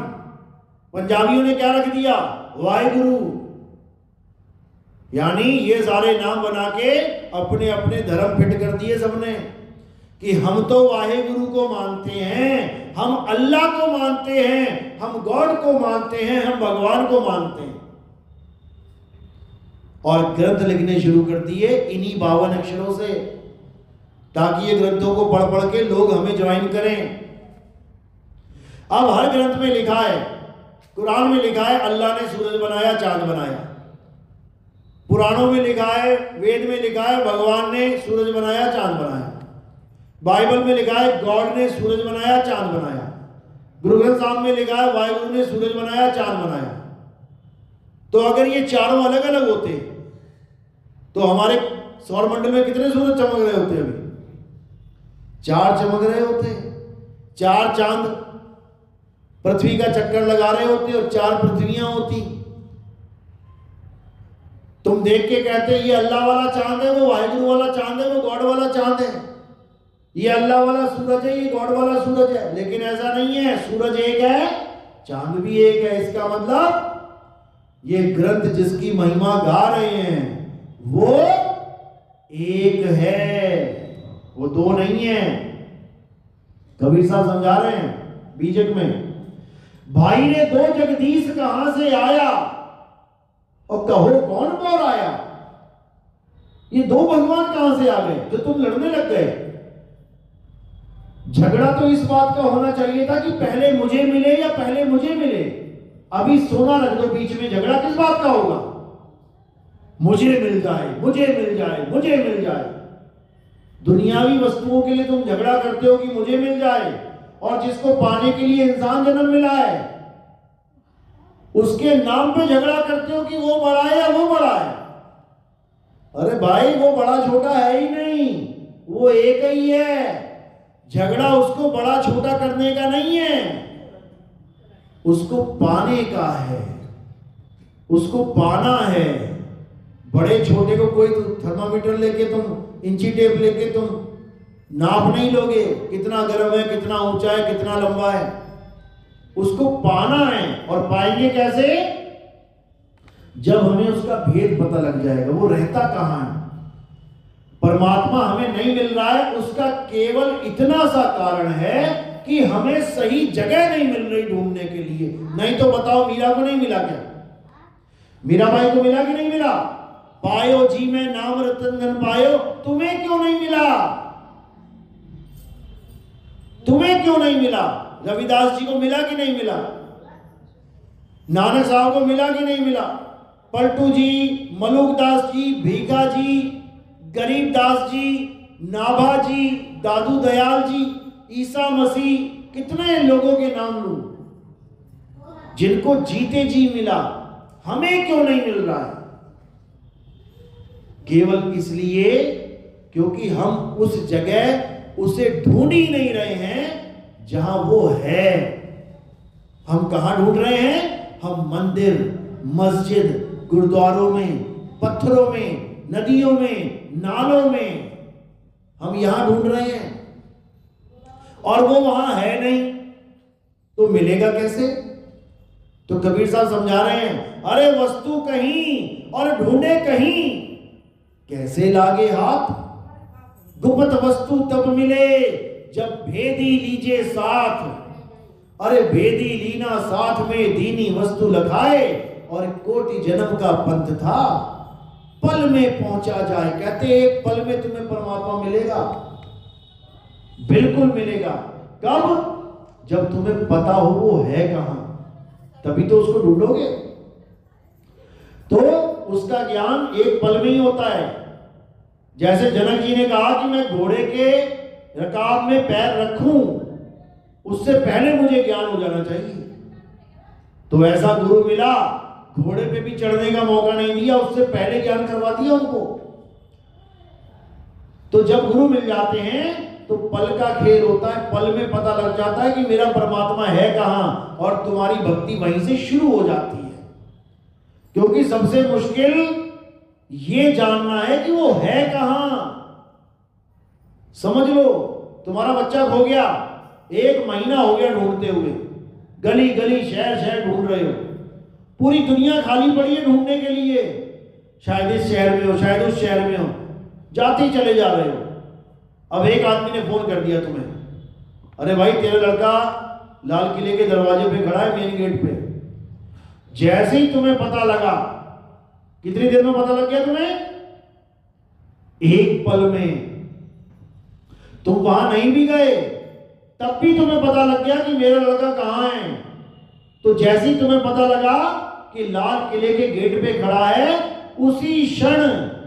पंजाबियों ने क्या रख दिया? वाहिगुरु। यानी ये सारे नाम बना के अपने अपने धर्म फिट कर दिए सबने कि हम तो वाहिगुरु को मानते हैं, हम अल्लाह को मानते हैं, हम गॉड को मानते हैं, हम भगवान को मानते हैं। और ग्रंथ लिखने शुरू कर दिए इन्हीं 52 अक्षरों से, ताकि ये ग्रंथों को पढ़ पढ़ के लोग हमें ज्वाइन करें। अब हर ग्रंथ में लिखा है, कुरान में लिखा है अल्लाह ने सूरज बनाया, चांद बनाया। पुराणों में लिखा है, वेद में लिखा है भगवान ने सूरज बनाया, चांद बनाया। बाइबल में लिखा है गॉड ने सूरज बनाया, चांद बनाया। गुरु ग्रंथ साहब में लिखा है वाहिगुरु ने सूरज बनाया, चांद बनाया। तो अगर ये चारों अलग अलग होते तो हमारे सौरमंडल में कितने सूरज चमक रहे होते? अभी 4 चमक रहे होते। 4 चांद पृथ्वी का चक्कर लगा रहे होते और 4 पृथ्वियां होती। तुम देख के कहते ये अल्लाह वाला चांद है, वो वाहिगुरु वाला चांद है, वो गॉड वाला चांद है, ये अल्लाह वाला सूरज है, ये गॉड वाला सूरज है। लेकिन ऐसा नहीं है, सूरज एक है, चांद भी एक है। इसका मतलब ये ग्रंथ जिसकी महिमा गा रहे हैं वो एक है, वो 2 नहीं है। कबीर साहब समझा रहे हैं बीजक में, भाई ने 2 जगदीश कहां से आया और कहो कौन और आया। ये 2 भगवान कहां से आ गए जो तुम लड़ने लग गए? झगड़ा तो इस बात का होना चाहिए था कि पहले मुझे मिले या पहले मुझे मिले। अभी सोना रख दो बीच में, झगड़ा किस बात का होगा? मुझे मिल जाए, मुझे मिल जाए, मुझे मिल जाए। दुनियावी वस्तुओं के लिए तुम झगड़ा करते हो कि मुझे मिल जाए, और जिसको पाने के लिए इंसान जन्म मिला है उसके नाम पे झगड़ा करते हो कि वो बड़ा है या वो बड़ा है। अरे भाई, वो बड़ा छोटा है ही नहीं, वो एक ही है। झगड़ा उसको बड़ा छोटा करने का नहीं है, उसको पाने का है, उसको पाना है। बड़े छोटे को कोई थर्मामीटर लेके तुम, इंची टेप लेके तुम नाप नहीं लोगे कितना गर्म है, कितना ऊंचा है, कितना लंबा है। उसको पाना है। और पाएंगे कैसे? जब हमें उसका भेद पता लग जाएगा, वो रहता कहां है। परमात्मा हमें नहीं मिल रहा है, उसका केवल इतना सा कारण है कि हमें सही जगह नहीं मिल रही ढूंढने के लिए। नहीं तो बताओ, मीरा को नहीं मिला क्या? मीराबाई को मिला कि नहीं मिला? पायो जी में नाम रतन धन पायो, तुम्हें क्यों नहीं मिला? तुम्हें क्यों नहीं मिला? रविदास जी को मिला कि नहीं मिला? नानक साहब को मिला कि नहीं मिला? पलटू जी, मलुकदास जी, भीखा जी, गरीबदास जी, नाभा जी, दादू दयाल जी, ईसा मसीह, कितने लोगों के नाम लूं जिनको जीते जी मिला। हमें क्यों नहीं मिल रहा है? केवल इसलिए क्योंकि हम उस जगह उसे ढूंढ ही नहीं रहे हैं जहां वो है। हम कहां ढूंढ रहे हैं? हम मंदिर, मस्जिद, गुरुद्वारों में, पत्थरों में, नदियों में, नालों में, हम यहां ढूंढ रहे हैं और वो वहां है नहीं, तो मिलेगा कैसे? तो कबीर साहब समझा रहे हैं, अरे वस्तु कहीं और ढूंढे कहीं, कैसे लागे हाथ। गुप्त वस्तु तब मिले जब भेदी लीजे साथ। अरे भेदी लीना साथ में दीनी वस्तु लखाए, और कोटि जन्म का पंथ था पल में पहुंचा जाए। कहते एक पल में तुम्हें परमात्मा मिलेगा, बिल्कुल मिलेगा। कब? जब तुम्हें पता हो वो है कहां, तभी तो उसको ढूंढोगे। तो उसका ज्ञान एक पल में ही होता है। जैसे जनक जी ने कहा कि मैं घोड़े के रकाब में पैर रखूं, उससे पहले मुझे ज्ञान हो जाना चाहिए। तो ऐसा गुरु मिला, घोड़े पे भी चढ़ने का मौका नहीं दिया, उससे पहले ज्ञान करवा दिया उनको। तो जब गुरु मिल जाते हैं तो पल का खेल होता है, पल में पता लग जाता है कि मेरा परमात्मा है कहां, और तुम्हारी भक्ति वहीं से शुरू हो जाती है। क्योंकि सबसे मुश्किल ये जानना है कि वो है कहां। समझ लो, तुम्हारा बच्चा खो गया, 1 महीना हो गया ढूंढते हुए, गली गली शहर शहर ढूंढ रहे हो, पूरी दुनिया खाली पड़ी है ढूंढने के लिए। शायद इस शहर में हो, शायद उस शहर में हो, जाते ही चले जा रहे हो। अब एक आदमी ने फोन कर दिया तुम्हें, अरे भाई तेरा लड़का लाल किले के दरवाजे पे खड़ा है, मेन गेट पे। जैसे ही तुम्हें पता लगा, कितनी देर में पता लग गया तुम्हें? एक पल में। तुम वहां नहीं भी गए तब भी तुम्हें पता लग गया कि मेरा लड़का कहां है। तो जैसे ही तुम्हें पता लगा कि लाल किले के गेट पे खड़ा है, उसी क्षण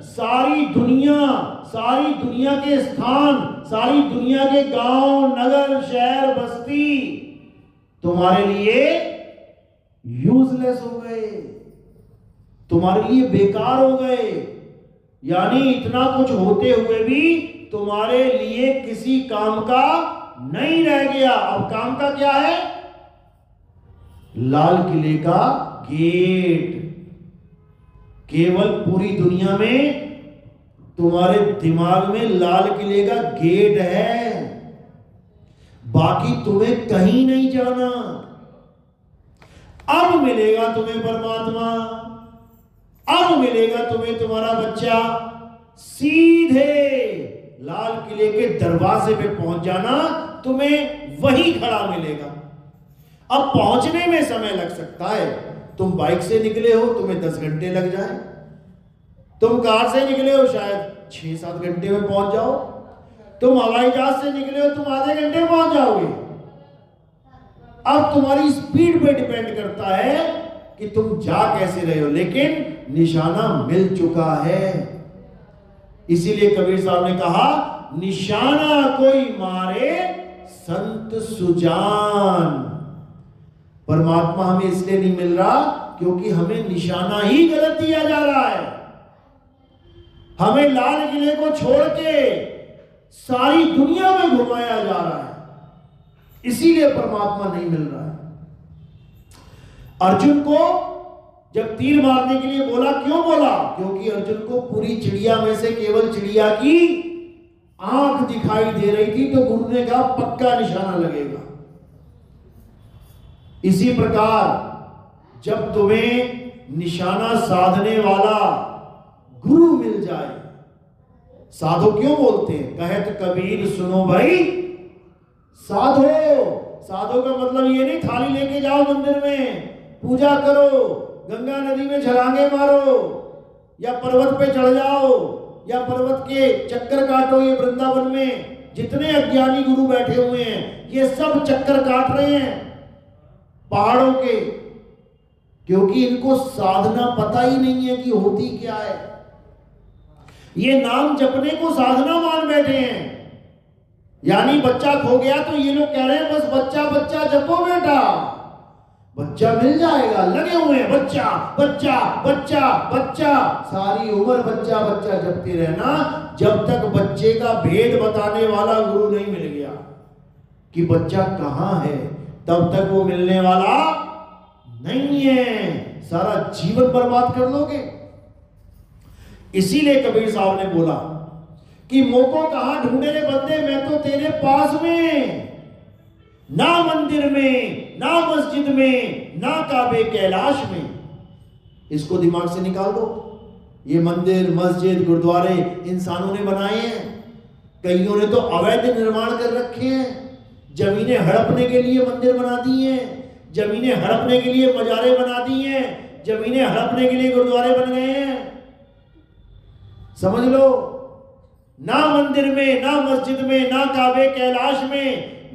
सारी दुनिया के स्थान, सारी दुनिया के गांव, नगर, शहर, बस्ती तुम्हारे लिए यूजलेस हो गए, तुम्हारे लिए बेकार हो गए। यानी इतना कुछ होते हुए भी तुम्हारे लिए किसी काम का नहीं रह गया। अब काम का क्या है? लाल किले का गेट। केवल पूरी दुनिया में तुम्हारे दिमाग में लाल किले का गेट है, बाकी तुम्हें कहीं नहीं जाना। अब मिलेगा तुम्हें परमात्मा, अब मिलेगा तुम्हें तुम्हारा बच्चा। सीधे लाल किले के दरवाजे पे पहुंच जाना, तुम्हें वही खड़ा मिलेगा। अब पहुंचने में समय लग सकता है। तुम बाइक से निकले हो, तुम्हें 10 घंटे लग जाए। तुम कार से निकले हो, शायद 6-7 घंटे में पहुंच जाओ। तुम हवाई जहाज से निकले हो, तुम आधे घंटे में पहुंच जाओगे। अब तुम्हारी स्पीड पे डिपेंड करता है कि तुम जा कैसे रहे हो, लेकिन निशाना मिल चुका है। इसीलिए कबीर साहब ने कहा, निशाना कोई मारे संत सुजान। परमात्मा हमें इसलिए नहीं मिल रहा क्योंकि हमें निशाना ही गलत दिया जा रहा है। हमें लाल किले को छोड़ के सारी दुनिया में घुमाया जा रहा है, इसीलिए परमात्मा नहीं मिल रहा है। अर्जुन को जब तीर मारने के लिए बोला, क्यों बोला? क्योंकि अर्जुन को पूरी चिड़िया में से केवल चिड़िया की आंख दिखाई दे रही थी, तो गुरु ने कहा पक्का निशाना लगेगा। इसी प्रकार जब तुम्हें निशाना साधने वाला गुरु मिल जाए, साधो क्यों बोलते हैं? कहत कबीर सुनो भाई साधो। साधो का मतलब ये नहीं थाली लेके जाओ मंदिर में पूजा करो, गंगा नदी में छलांगे मारो, या पर्वत पे चढ़ जाओ, या पर्वत के चक्कर काटो। ये वृंदावन में जितने अज्ञानी गुरु बैठे हुए हैं, ये सब चक्कर काट रहे हैं पहाड़ों के, क्योंकि इनको साधना पता ही नहीं है कि होती क्या है। ये नाम जपने को साधना मान बैठे हैं। यानी बच्चा खो गया तो ये लोग कह रहे हैं बस बच्चा बच्चा जपो बेटा, बच्चा मिल जाएगा। लगे हुए हैं बच्चा बच्चा बच्चा बच्चा, सारी उम्र बच्चा बच्चा जपते रहना, जब तक बच्चे का भेद बताने वाला गुरु नहीं मिल गया कि बच्चा कहां है, तब तक वो मिलने वाला नहीं है। सारा जीवन बर्बाद कर लोगे। इसीलिए कबीर साहब ने बोला कि मोको कहां ढूंढे रे बंदे, मैं तो तेरे पास में, ना मंदिर में, ना मस्जिद में, ना काबे कैलाश में। इसको दिमाग से निकाल दो। ये मंदिर, मस्जिद, गुरुद्वारे इंसानों ने बनाए हैं। कईयों ने तो अवैध निर्माण कर रखे हैं। जमीनें हड़पने के लिए मंदिर बना दी हैं, जमीनें हड़पने के लिए मजारे बना दी हैं, जमीनें हड़पने के लिए गुरुद्वारे बन गए हैं। समझ लो, ना मंदिर में, ना मस्जिद में, ना काबे कैलाश में,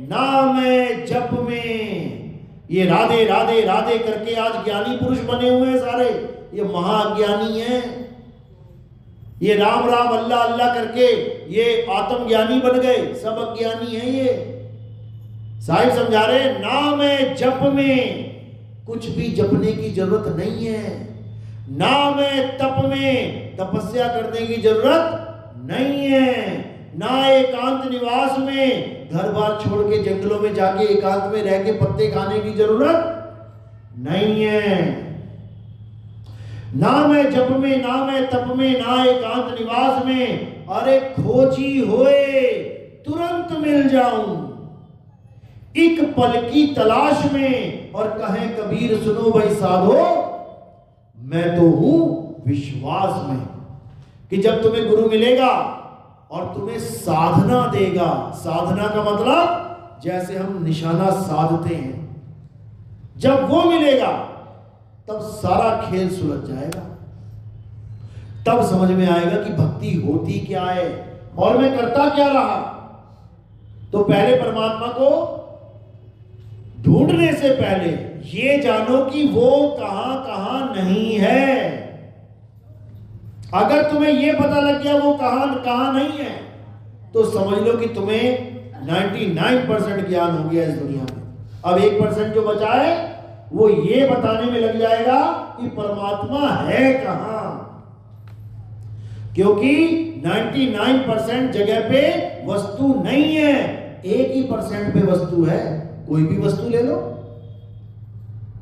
ना मैं जप में। ये राधे राधे राधे करके आज ज्ञानी पुरुष बने हुए हैं सारे, ये महाज्ञानी हैं। ये राम राम अल्लाह अल्लाह करके ये आत्मज्ञानी बन गए, सब अज्ञानी हैं। ये साहिब समझा रहे, नाम है जप में, कुछ भी जपने की जरूरत नहीं है। नाम है तप में, तपस्या करने की जरूरत नहीं है। ना एकांत निवास में, घर बार छोड़ के जंगलों में जाके एकांत में रह के पत्ते खाने की जरूरत नहीं है। नाम है जप में, नाम है तप में, ना एकांत निवास में। अरे खोजी होए तुरंत मिल जाऊं, एक पल की तलाश में। और कहे कबीर सुनो भाई साधो, मैं तो हूं विश्वास में, कि जब तुम्हें गुरु मिलेगा और तुम्हें साधना देगा। साधना का मतलब जैसे हम निशाना साधते हैं। जब वो मिलेगा तब सारा खेल सुलझ जाएगा, तब समझ में आएगा कि भक्ति होती क्या है और मैं करता क्या रहा। तो पहले परमात्मा को ढूंढने से पहले ये जानो कि वो कहां कहां नहीं है। अगर तुम्हें ये पता लग गया वो कहां कहां नहीं है, तो समझ लो कि तुम्हें 99% ज्ञान हो गया इस दुनिया में। अब 1% जो बचा है वो ये बताने में लग जाएगा कि परमात्मा है कहां, क्योंकि 99% जगह पे वस्तु नहीं है, 1% पे वस्तु है। कोई भी वस्तु ले लो,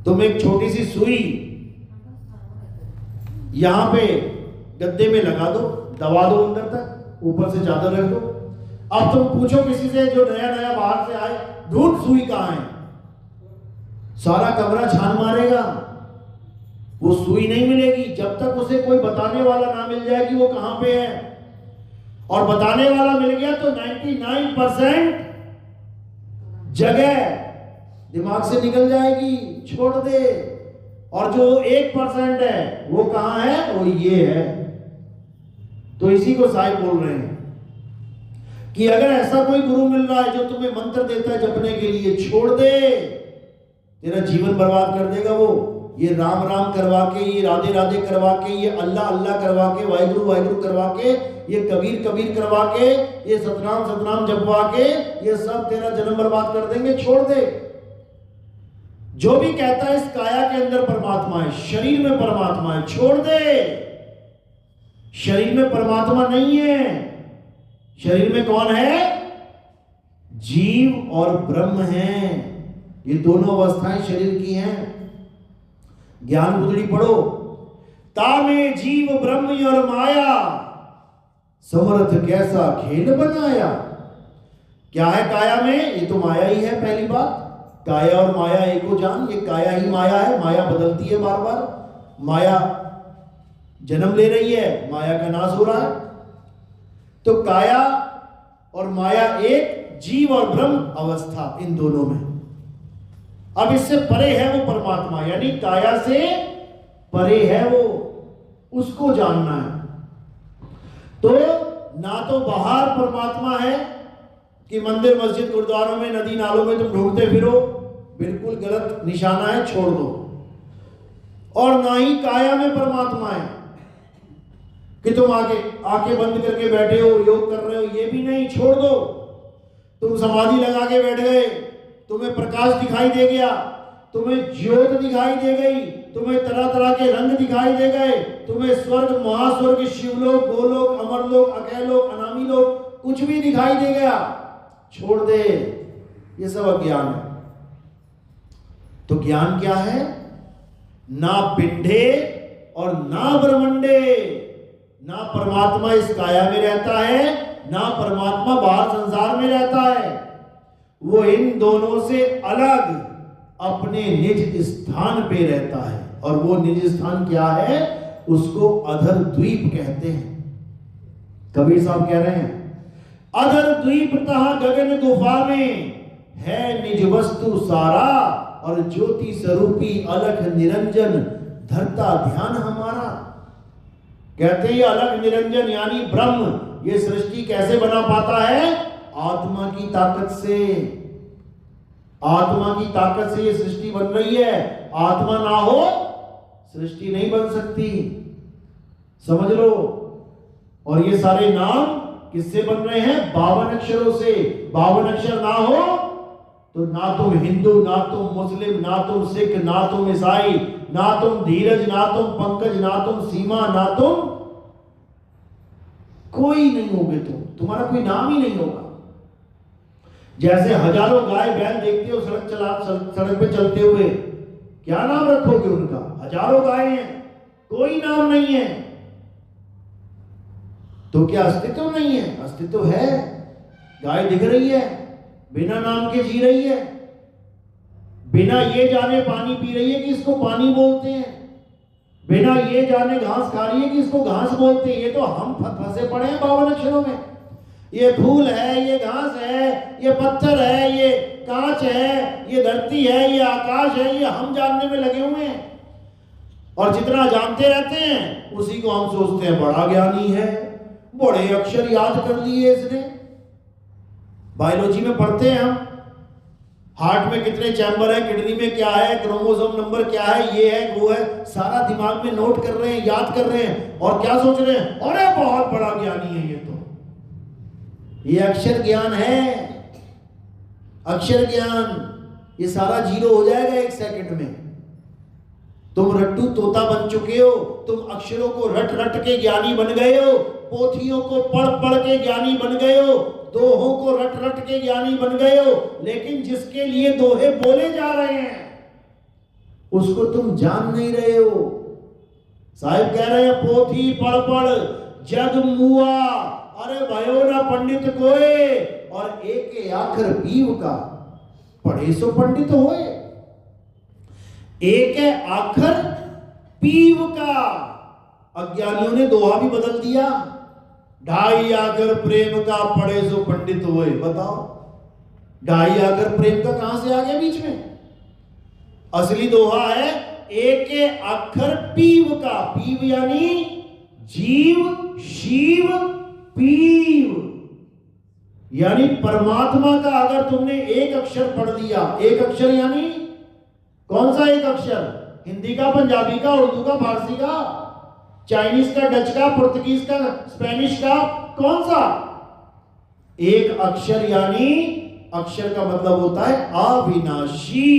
तुम एक छोटी सी सुई यहां पे गद्दे में लगा दो, दबा दो अंदर तक, ऊपर से चादर रख दो। अब तुम पूछो किसी से जो नया नया बाहर से आए, ढूंढ सुई कहां है, सारा कमरा छान मारेगा, वो सुई नहीं मिलेगी जब तक उसे कोई बताने वाला ना मिल जाए कि वो कहां पे है। और बताने वाला मिल गया तो 99% जगह दिमाग से निकल जाएगी, छोड़ दे। और जो 1% है वो कहां है, वो ये है। तो इसी को साहिब बोल रहे हैं कि अगर ऐसा कोई गुरु मिल रहा है जो तुम्हें मंत्र देता है जपने के लिए, छोड़ दे, तेरा जीवन बर्बाद कर देगा वो। ये राम राम करवा के, ये राधे राधे करवा के, ये अल्लाह अल्लाह करवा के, वाहिगुरु वाहिगुरु करवा के, ये कबीर कबीर करवा के, ये सतनाम सतनाम जपवा के, ये सब तेरा जन्म बर्बाद कर देंगे। छोड़ दे। जो भी कहता है इस काया के अंदर परमात्मा है, शरीर में परमात्मा है, छोड़ दे। शरीर में परमात्मा नहीं है। शरीर में कौन है? जीव और ब्रह्म है। ये दोनों अवस्थाएं शरीर की हैं। ज्ञान गुदड़ी पढ़ो। तामे जीव ब्रह्म और माया, समर्थ कैसा खेल बनाया। क्या है काया में? ये तो माया ही है। पहली बात, काया और माया एक हो जान। ये काया ही माया है। माया बदलती है बार बार। माया जन्म ले रही है, माया का नाश हो रहा है। तो काया और माया एक, जीव और ब्रह्म अवस्था, इन दोनों में। अब इससे परे है वो परमात्मा, यानी काया से परे है वो, उसको जानना है। तो ना तो बाहर परमात्मा है कि मंदिर मस्जिद गुरुद्वारों में नदी नालों में तुम ढूंढते फिरो, बिल्कुल गलत निशाना है, छोड़ दो। और ना ही काया में परमात्मा है कि तुम आगे आंखें बंद करके बैठे हो, योग कर रहे हो, ये भी नहीं, छोड़ दो। तुम समाधि लगा के बैठ गए, तुम्हें प्रकाश दिखाई दे गया, तुम्हें ज्योत दिखाई दे गई, तुम्हें तरह तरह के रंग दिखाई दे गए, तुम्हें स्वर्ग महास्वर्ग शिवलोक गोलोक अमरलोक अकैलोक अनामी लोक कुछ भी दिखाई दे गया, छोड़ दे। ये सब अज्ञान है। तो ज्ञान क्या है? ना पिंडे और ना ब्रह्मंडे। ना परमात्मा इस काया में रहता है, ना परमात्मा बाहर संसार में रहता है। वो इन दोनों से अलग अपने निज स्थान पे रहता है। और वो निज स्थान क्या है? उसको अधर द्वीप कहते हैं। कबीर साहब कह रहे हैं, अधर द्वीप तहा गगन गुफा में है निज वस्तु सारा, और ज्योति स्वरूपी अलख निरंजन धरता ध्यान हमारा। कहते हैं ये अलख निरंजन यानी ब्रह्म, ये सृष्टि कैसे बना पाता है? आत्मा की ताकत से। आत्मा की ताकत से ये सृष्टि बन रही है। आत्मा ना हो सृष्टि नहीं बन सकती, समझ लो। और ये सारे नाम किससे बन रहे हैं? 52 अक्षरों से। 52 अक्षर ना हो तो ना तुम हिंदू, ना तुम मुस्लिम, ना तुम सिख, ना तुम ईसाई, ना तुम धीरज, ना तुम पंकज, ना तुम सीमा, ना तुम कोई नहीं होगे। तुम्हारा कोई नाम ही नहीं होगा। जैसे हजारों गाय बैल देखते हो सड़क पे चलते हुए, क्या नाम रखोगे उनका? हजारों गाय हैं, कोई नाम नहीं है। तो क्या अस्तित्व नहीं है? अस्तित्व है। गाय दिख रही है, बिना नाम के जी रही है, बिना ये जाने पानी पी रही है कि इसको पानी बोलते हैं, बिना ये जाने घास खा रही है कि इसको घास बोलते हैं। ये तो हम फंसे पड़े हैं 52 अक्षरों में। ये फूल है, ये घास है, ये पत्थर है, ये कांच है, ये धरती है, ये आकाश है, ये हम जानने में लगे हुए हैं। और जितना जानते रहते हैं उसी को हम सोचते हैं बड़ा ज्ञानी है, बड़े अक्षर याद कर लिए इसने। बायोलॉजी में पढ़ते हैं हम, हार्ट में कितने चैम्बर है, किडनी में क्या है, क्रोमोसोम नंबर क्या है, ये है वो है, सारा दिमाग में नोट कर रहे हैं, याद कर रहे हैं। और क्या सोच रहे हैं, अरे बहुत बड़ा ज्ञानी है ये तो। ये अक्षर ज्ञान है, अक्षर ज्ञान। ये सारा जीरो हो जाएगा 1 सेकंड में। तुम रट्टू तोता बन चुके हो, तुम अक्षरों को रट रट के ज्ञानी बन गए हो, पोथियों को पढ़ पढ़ के ज्ञानी बन गए हो, दोहों को रट रट के ज्ञानी बन गए हो। लेकिन जिसके लिए दोहे बोले जा रहे हैं उसको तुम जान नहीं रहे हो। साहिब कह रहे हैं पोथी पढ़ पढ़ जग मुआ, अरे भयो ना पंडित कोए, और एक आखर पीव का पढ़े सो पंडित होए। एक आखर पीव का, अज्ञानियों ने दोहा भी बदल दिया। 2.5 आखर प्रेम का पढ़े सो पंडित हुए। बताओ 2.5 आखर प्रेम का कहां से आ गया बीच में? असली दोहा है एक अक्षर पीव का। पीव यानी जीव, शिव, पीव यानी परमात्मा का। अगर तुमने एक अक्षर पढ़ लिया, एक अक्षर यानी कौन सा एक अक्षर? हिंदी का, पंजाबी का, उर्दू का, फारसी का, चाइनीज का, डच का, पुर्तगीज का, स्पेनिश का, कौन सा? एक अक्षर यानी, अक्षर का मतलब होता है अविनाशी।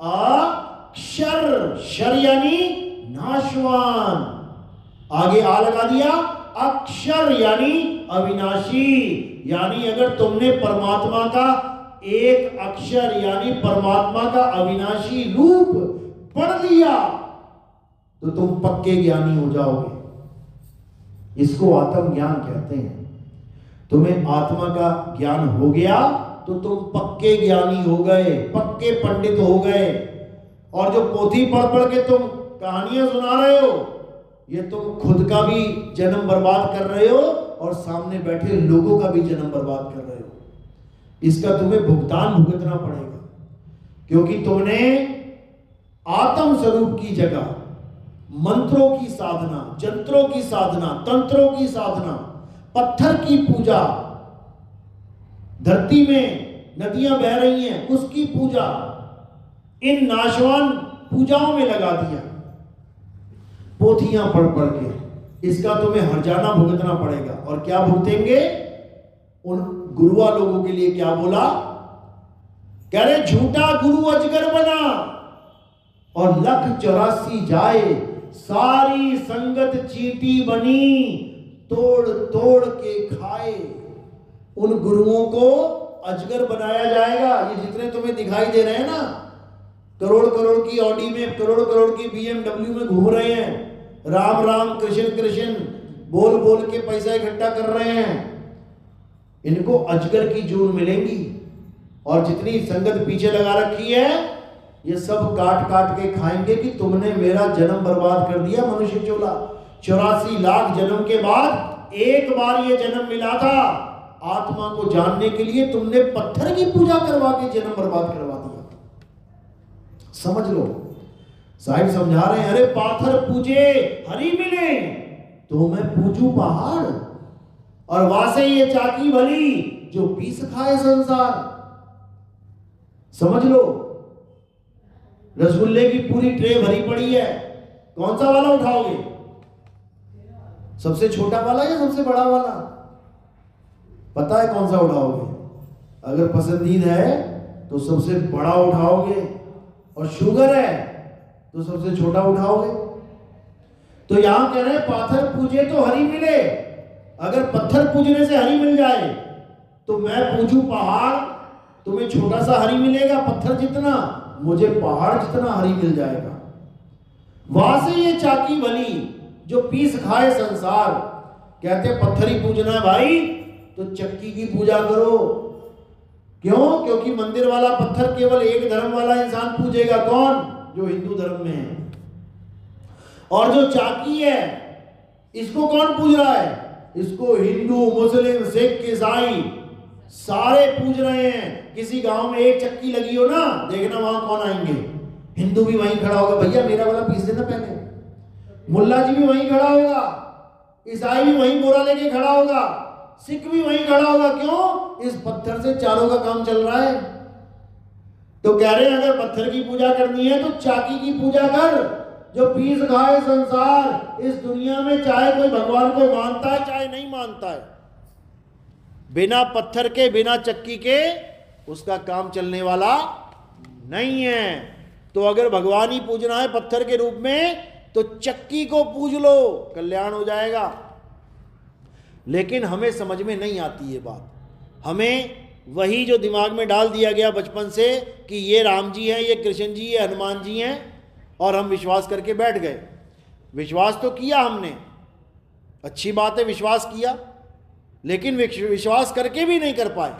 अक्षर, शर यानी नाशवान, आगे आ लगा दिया। अक्षर यानी अविनाशी, यानी अगर तुमने परमात्मा का एक अक्षर यानी परमात्मा का अविनाशी रूप पढ़ लिया तो तुम पक्के ज्ञानी हो जाओगे। इसको आत्म ज्ञान कहते हैं। तुम्हें आत्मा का ज्ञान हो गया तो तुम पक्के ज्ञानी हो गए, पक्के पंडित हो गए। और जो पोथी पढ़ पढ़ के तुम कहानियां सुना रहे हो, ये तुम खुद का भी जन्म बर्बाद कर रहे हो और सामने बैठे लोगों का भी जन्म बर्बाद कर रहे हो। इसका तुम्हें भुगतान भुगतना पड़ेगा, क्योंकि तुमने आत्म स्वरूप की जगह मंत्रों की साधना, जंत्रों की साधना, तंत्रों की साधना, पत्थर की पूजा, धरती में नदियां बह रही हैं उसकी पूजा, इन नाशवान पूजाओं में लगा दिया पोथियां पढ़ पढ़ के। इसका तुम्हें हर्जाना भुगतना पड़ेगा। और क्या भुगतेंगे? उन गुरुआ लोगों के लिए क्या बोला? कह रहे झूठा गुरु अजगर बना और 1,84 जाए, सारी संगत चींटी बनी, तोड़ तोड़ के खाए। उन गुरुओं को अजगर बनाया जाएगा। ये जितने तुम्हें दिखाई दे रहे हैं ना, करोड़ करोड़ की ऑडी में, करोड़ करोड़ की BMW में घूम रहे हैं, राम राम कृष्ण कृष्ण बोल बोल के पैसा इकट्ठा कर रहे हैं, इनको अजगर की जून मिलेंगी। और जितनी संगत पीछे लगा रखी है ये सब काट काट के खाएंगे कि तुमने मेरा जन्म बर्बाद कर दिया। मनुष्य चोला 84 लाख जन्म के बाद एक बार ये जन्म मिला था। आत्मा को जानने के लिए तुमने पत्थर की पूजा करवा के जन्म बर्बाद करवा दिया। समझ लो, साहिब समझा रहे हैं, अरे पाथर पूजे हरि मिले तो मैं पूजू पहाड़, और वासे ये चाकी भली जो पीस खाए संसार। समझ लो, रसगुल्ले की पूरी ट्रे भरी पड़ी है, कौन सा वाला उठाओगे? सबसे छोटा वाला या सबसे बड़ा वाला? पता है कौन सा उठाओगे? अगर पसंदीदा है तो सबसे बड़ा उठाओगे, और शुगर है तो सबसे छोटा उठाओगे। तो यहां कह रहे हैं पाथर पूजे तो हरि मिले। अगर पत्थर पूजने से हरि मिल जाए तो मैं पूजू पहाड़, तुम्हें छोटा सा हरि मिलेगा पत्थर जितना, मुझे पहाड़ जितना हरि मिल जाएगा। वहां से ये चाकी भली जो पीस खाए संसार। कहते पत्थर ही पूजना है भाई तो चक्की की पूजा करो। क्यों? क्योंकि मंदिर वाला पत्थर केवल एक धर्म वाला इंसान पूजेगा। कौन? जो हिंदू धर्म में है। और जो चाकी है इसको कौन पूज रहा है? इसको हिंदू, मुस्लिम, सिख, ईसाई सारे पूज रहे हैं। किसी गांव में एक चक्की लगी हो ना, देखना वहां कौन आएंगे। हिंदू भी वहीं खड़ा होगा, भैया मेरा वाला पीस देना पहले। मुल्ला जी भी वहीं खड़ा होगा, ईसाई भी वहीं बोरा लेके खड़ा होगा, सिख भी वहीं खड़ा होगा। क्यों? इस पत्थर से चारों का काम चल रहा है। तो कह रहे हैं अगर पत्थर की पूजा करनी है तो चाकी की पूजा कर, जो पीस खाए संसार इस दुनिया में, चाहे कोई भगवान को मानता है चाहे नहीं मानता है। बिना पत्थर के, बिना चक्की के उसका काम चलने वाला नहीं है। तो अगर भगवान ही पूजना है पत्थर के रूप में तो चक्की को पूज लो, कल्याण हो जाएगा। लेकिन हमें समझ में नहीं आती ये बात। हमें वही जो दिमाग में डाल दिया गया बचपन से कि ये राम जी हैं, ये कृष्ण जी, ये हनुमान जी हैं, और हम विश्वास करके बैठ गए। विश्वास तो किया हमने, अच्छी बात है, विश्वास किया, लेकिन विश्वास करके भी नहीं कर पाए।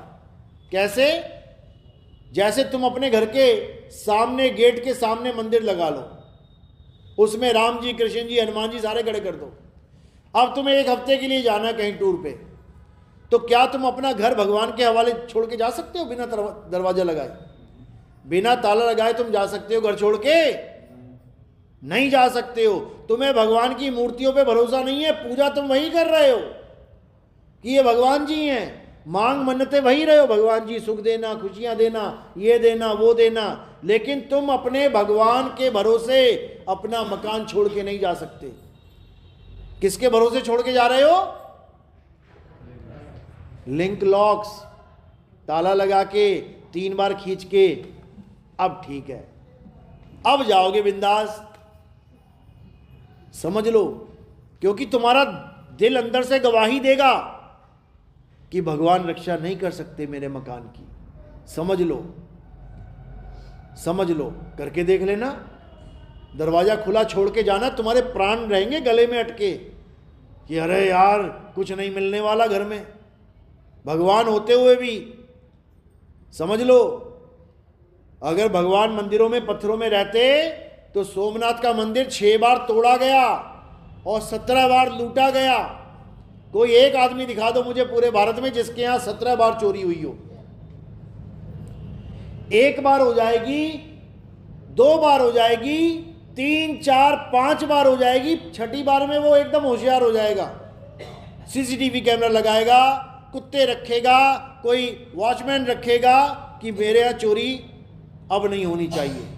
कैसे? जैसे तुम अपने घर के सामने, गेट के सामने मंदिर लगा लो, उसमें राम जी, कृष्ण जी, हनुमान जी सारे खड़े कर दो। अब तुम्हें एक हफ्ते के लिए जाना है कहीं टूर पे, तो क्या तुम अपना घर भगवान के हवाले छोड़ के जा सकते हो? बिना दरवाजा लगाए, बिना ताला लगाए तुम जा सकते हो घर छोड़ के? नहीं जा सकते हो। तुम्हें भगवान की मूर्तियों पे भरोसा नहीं है, पूजा तुम वही कर रहे हो कि ये भगवान जी हैं, मांग मन्नतें वही रहे हो, भगवान जी सुख देना, खुशियां देना, ये देना, वो देना, लेकिन तुम अपने भगवान के भरोसे अपना मकान छोड़ के नहीं जा सकते। किसके भरोसे छोड़ के जा रहे हो? लिंक लॉक्स, ताला लगा के 3 बार खींच के, अब ठीक है, अब जाओगे बिंदास। समझ लो, क्योंकि तुम्हारा दिल अंदर से गवाही देगा कि भगवान रक्षा नहीं कर सकते मेरे मकान की। समझ लो, समझ लो, करके देख लेना। दरवाजा खुला छोड़ के जाना, तुम्हारे प्राण रहेंगे गले में अटके कि अरे यार कुछ नहीं मिलने वाला घर में, भगवान होते हुए भी। समझ लो, अगर भगवान मंदिरों में, पत्थरों में रहते तो सोमनाथ का मंदिर 6 बार तोड़ा गया और 17 बार लूटा गया। कोई एक आदमी दिखा दो मुझे पूरे भारत में जिसके यहां 17 बार चोरी हुई हो। 1 बार हो जाएगी, 2 बार हो जाएगी, 3, 4, 5 बार हो जाएगी, 6ठी बार में वो एकदम होशियार हो जाएगा। सीसीटीवी कैमरा लगाएगा, कुत्ते रखेगा, कोई वॉचमैन रखेगा कि मेरे यहां चोरी अब नहीं होनी चाहिए।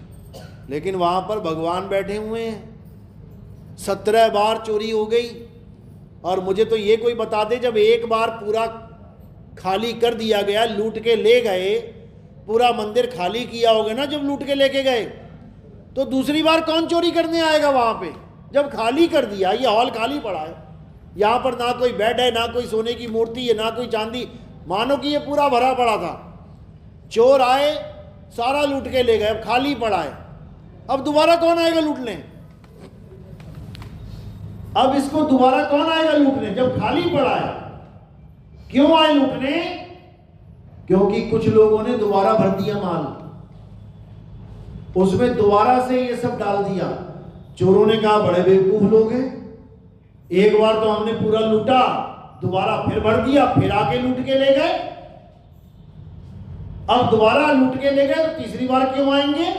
लेकिन वहां पर भगवान बैठे हुए हैं, 17 बार चोरी हो गई। और मुझे तो ये कोई बता दे, जब 1 बार पूरा खाली कर दिया गया, लूट के ले गए, पूरा मंदिर खाली किया होगा ना जब लूट के लेके गए, तो दूसरी बार कौन चोरी करने आएगा वहां पे? जब खाली कर दिया, ये हॉल खाली पड़ा है, यहां पर ना कोई बेड है, ना कोई सोने की मूर्ति है, ना कोई चांदी, मानो कि ये पूरा भरा पड़ा था। चोर आए, सारा लूट के ले गए, अब खाली पड़ा है। अब दोबारा कौन आएगा लूटने? अब इसको दोबारा कौन आएगा लूटने जब खाली पड़ा है? क्यों आए लूटने? क्योंकि कुछ लोगों ने दोबारा भर दिया माल, उसमें दोबारा से ये सब डाल दिया। चोरों ने कहा बड़े बेवकूफ लोग हैं, एक बार तो हमने पूरा लूटा, दोबारा फिर भर दिया, फिर आके लूट के ले गए। अब दोबारा लूट के ले गए तो तीसरी बार क्यों आएंगे?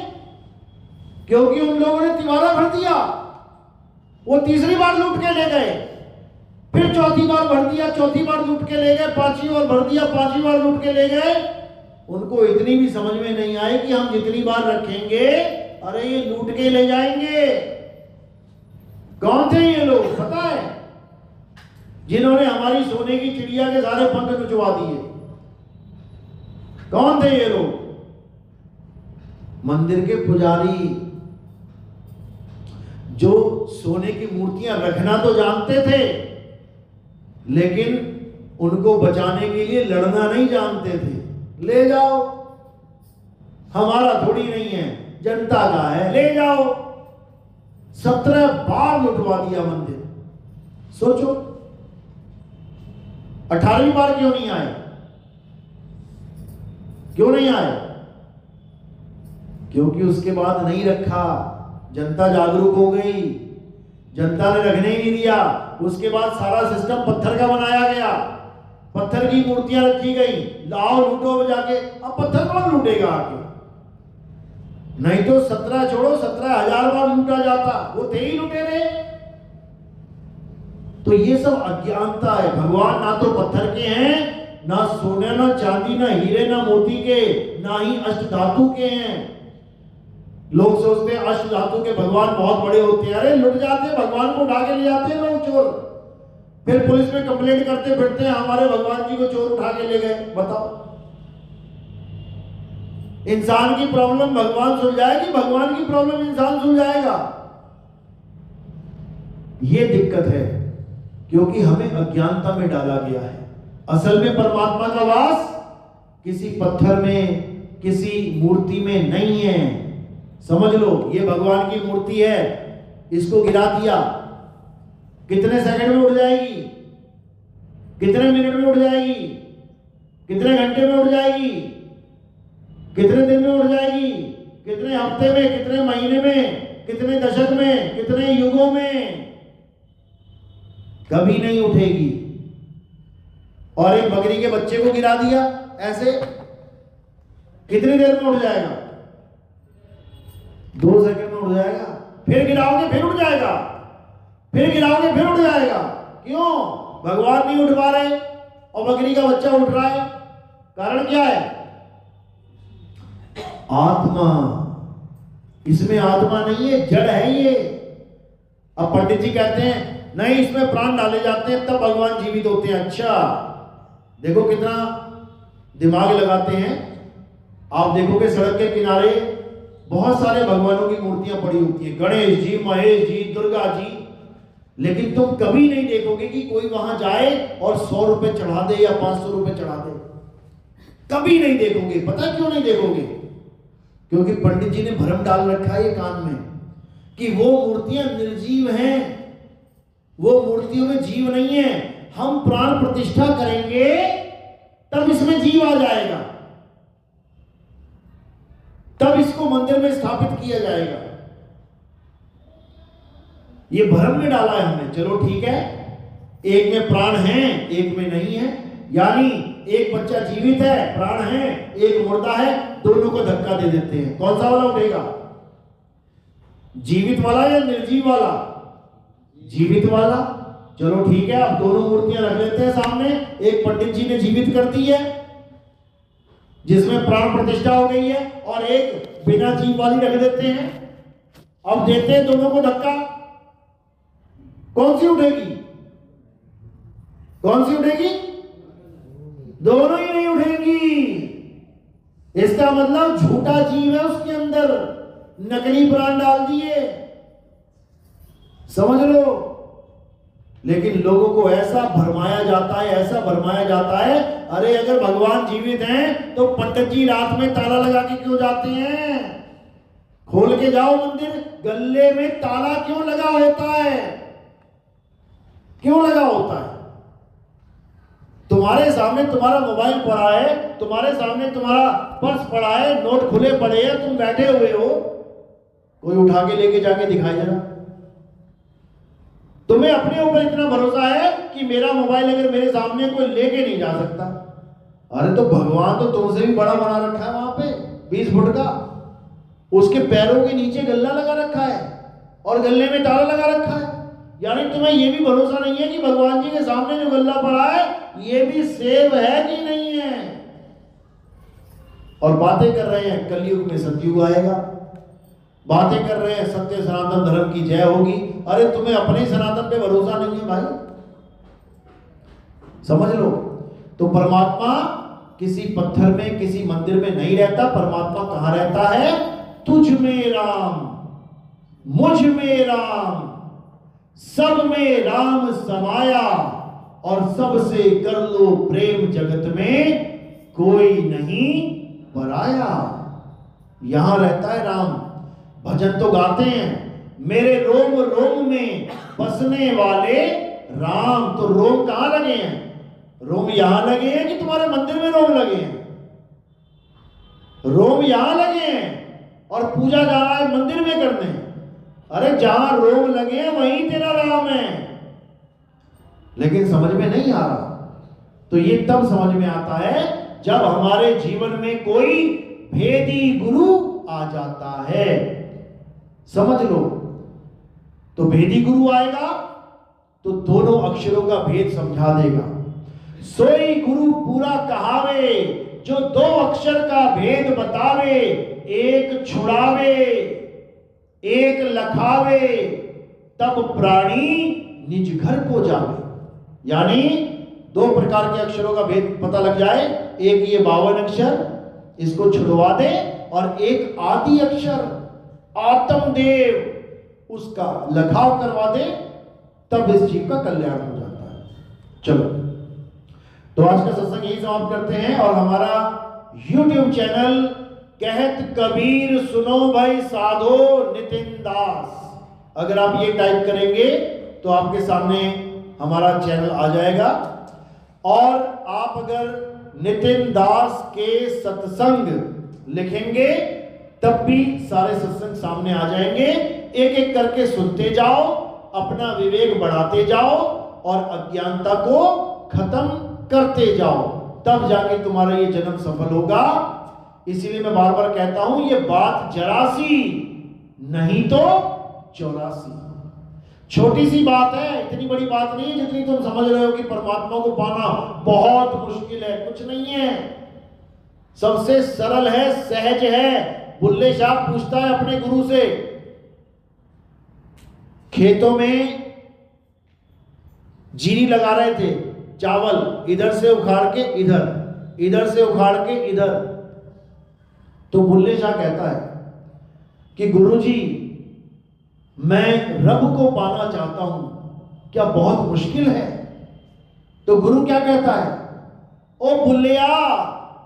क्योंकि उन लोगों ने दोबारा भर दिया, वो तीसरी बार लूट के ले गए, फिर चौथी बार भर दिया, चौथी बार लूट के ले गए, 5वीं बार भर दिया, 5वीं बार लूट के ले गए। उनको इतनी भी समझ में नहीं आई कि हम जितनी बार रखेंगे, अरे ये लूट के ले जाएंगे। कौन थे ये लोग पता है? जिन्होंने हमारी सोने की चिड़िया के सारे पंख नुचवा दिए। कौन थे ये लोग? मंदिर के पुजारी, जो सोने की मूर्तियां रखना तो जानते थे, लेकिन उनको बचाने के लिए लड़ना नहीं जानते थे। ले जाओ, हमारा थोड़ी नहीं है, जनता का है, ले जाओ। 17 बार लुटवा दिया मंदिर। सोचो 18वीं बार क्यों नहीं आए? क्यों नहीं आए? क्योंकि उसके बाद नहीं रखा, जनता जागरूक हो गई, जनता ने रखने ही नहीं दिया। उसके बाद सारा सिस्टम पत्थर का बनाया गया, पत्थर की मूर्तियां रखी गई, लाओ लूटो जाके। अब पत्थर कौन लूटेगा आके? नहीं तो 17 छोड़ो 17,000 बार लूटा जाता, वो थे ही लुटेरे। तो ये सब अज्ञानता है। भगवान ना तो पत्थर के हैं, ना सोने ना चांदी ना हीरे ना मोती के, ना ही अष्ट धातु के हैं। लोग सोचते हैं अष्ट धातु के भगवान बहुत बड़े होते हैं। अरे लुट जाते हैं, भगवान को उठा के ले जाते हैं लोग चोर, फिर पुलिस में कंप्लेंट करते फिरते हैं हमारे भगवान जी को चोर उठा के ले गए। बताओ, इंसान की प्रॉब्लम भगवान सुलझाएगी, भगवान की प्रॉब्लम इंसान सुलझाएगा? ये दिक्कत है, क्योंकि हमें अज्ञानता में डाला गया है। असल में परमात्मा का वास किसी पत्थर में, किसी मूर्ति में नहीं है। समझ लो, ये भगवान की मूर्ति है, इसको गिरा दिया, कितने सेकंड में उड़ जाएगी, कितने मिनट में उड़ जाएगी, कितने घंटे में उड़ जाएगी, कितने दिन में उड़ जाएगी, कितने हफ्ते में, कितने महीने में, कितने दशक में, कितने युगों में? कभी नहीं उठेगी। और एक बकरी के बच्चे को गिरा दिया ऐसे, कितनी देर में उड़ जाएगा? 2 सेकंड में उड़ जाएगा। फिर गिराओगे फिर उड़ जाएगा, फिर गिराओगे फिर उड़ जाएगा। क्यों? भगवान नहीं उठ पा रहे और बकरी का बच्चा उठ रहा है। कारण क्या है? आत्मा। इसमें आत्मा नहीं है, जड़ है ये। अब पंडित जी कहते हैं नहीं, इसमें प्राण डाले जाते हैं तब भगवान जीवित होते हैं। अच्छा, देखो कितना दिमाग लगाते हैं। आप देखोगे सड़क के किनारे बहुत सारे भगवानों की मूर्तियां पड़ी होती है, गणेश जी, महेश जी, दुर्गा जी, लेकिन तुम कभी नहीं देखोगे कि कोई वहां जाए और 100 रुपए चढ़ा दे या 500 रुपए चढ़ा दे। कभी नहीं देखोगे। पता क्यों नहीं देखोगे? क्योंकि पंडित जी ने भ्रम डाल रखा है ये कान में कि वो मूर्तियां निर्जीव हैं, वो मूर्तियों में जीव नहीं है। हम प्राण प्रतिष्ठा करेंगे तब इसमें जीव आ जाएगा, तब इसको मंदिर में स्थापित किया जाएगा। ये भ्रम में डाला है हमने। चलो ठीक है, एक में प्राण है एक में नहीं है, यानी एक बच्चा जीवित है, प्राण है, एक मुर्दा है, दोनों को धक्का दे देते हैं। कौन सा वाला उठेगा? जीवित वाला या निर्जीव वाला? जीवित वाला। चलो ठीक है, अब दोनों मूर्तियां रख लेते हैं सामने। एक पंडित जी ने जीवित कर दी है जिसमें प्राण प्रतिष्ठा हो गई है, और एक बिना जीव वाली रख देते हैं। अब देते हैं दोनों को धक्का, कौन सी उठेगी? कौन सी उठेगी? दोनों ही नहीं उठेंगी। इसका मतलब झूठा जीव है उसके अंदर, नकली प्राण डाल दिए। समझ लो। लेकिन लोगों को ऐसा भरमाया जाता है, ऐसा भरमाया जाता है, अरे अगर भगवान जीवित हैं तो पंडित जी रात में ताला लगा के क्यों जाते हैं? खोल के जाओ मंदिर, गले में ताला क्यों लगा होता है? क्यों लगा होता है? तुम्हारे सामने तुम्हारा मोबाइल पड़ा है, तुम्हारे सामने तुम्हारा पर्स पड़ा है, नोट खुले पड़े हैं, तुम बैठे हुए हो, कोई उठा के लेके जाके दिखाई जरा। तुम्हें अपने ऊपर इतना भरोसा है कि मेरा मोबाइल अगर मेरे सामने कोई लेके नहीं जा सकता। अरे तो भगवान तो तुमसे भी बड़ा बना रखा है वहां पे, 20 फुट का। उसके पैरों के नीचे गल्ला लगा रखा है और गल्ले में ताला लगा रखा है। यानी तुम्हें यह भी भरोसा नहीं है कि भगवान जी के सामने जो गल्ला पड़ा है ये भी सेव है कि नहीं है। और बातें कर रहे हैं कलयुग में सतयुग आएगा, बातें कर रहे हैं सत्य सनातन धर्म की जय होगी। अरे तुम्हें अपने सनातन पे भरोसा नहीं है भाई, समझ लो। तो परमात्मा किसी पत्थर में, किसी मंदिर में नहीं रहता। परमात्मा कहां रहता है? तुझ में राम, मुझ में राम, सब में राम समाया, और सबसे कर लो प्रेम, जगत में कोई नहीं पराया। यहां रहता है राम। भजन तो गाते हैं, मेरे रोम रोम में बसने वाले राम। तो रोम कहां लगे हैं? रोम यहां लगे हैं कि तुम्हारे मंदिर में रोम लगे हैं? रोम यहां लगे हैं और पूजा जा रहा है मंदिर में करने। अरे जहां रोम लगे हैं वहीं तेरा राम है। लेकिन समझ में नहीं आ रहा। तो ये तब समझ में आता है जब हमारे जीवन में कोई भेदी गुरु आ जाता है। समझ लो, तो भेदी गुरु आएगा तो दोनों अक्षरों का भेद समझा देगा। सोई गुरु पूरा कहावे, जो दो अक्षर का भेद बतावे, एक छुड़ावे एक लखावे, तब प्राणी निज घर को जावे। यानी दो प्रकार के अक्षरों का भेद पता लग जाए, एक ये 52 अक्षर इसको छुड़वा दे, और एक आदि अक्षर आत्मदेव उसका लखाव करवा दे, तब इस जीव का कल्याण हो जाता है। चलो, तो आज का सत्संग यही समाप्त करते हैं। और हमारा YouTube चैनल कहत कबीर सुनो भाई साधो नितिन दास, अगर आप ये टाइप करेंगे तो आपके सामने हमारा चैनल आ जाएगा। और आप अगर नितिन दास के सत्संग लिखेंगे तब भी सारे सत्संग सामने आ जाएंगे। एक एक करके सुनते जाओ, अपना विवेक बढ़ाते जाओ और अज्ञानता को खत्म करते जाओ, तब जाके तुम्हारा ये जन्म सफल होगा। इसीलिए मैं बार बार कहता हूं, ये बात जरासी नहीं तो 84, छोटी सी बात है, इतनी बड़ी बात नहीं है जितनी तुम समझ रहे हो कि परमात्मा को पाना बहुत मुश्किल है। कुछ नहीं है, सबसे सरल है, सहज है। बुल्ले शाह पूछता है अपने गुरु से, खेतों में जीरी लगा रहे थे, चावल इधर से उखाड़ के इधर, इधर से उखाड़ के इधर। तो बुल्ले शाह कहता है कि गुरुजी मैं रब को पाना चाहता हूं, क्या बहुत मुश्किल है? तो गुरु क्या कहता है, ओ बुल्लिया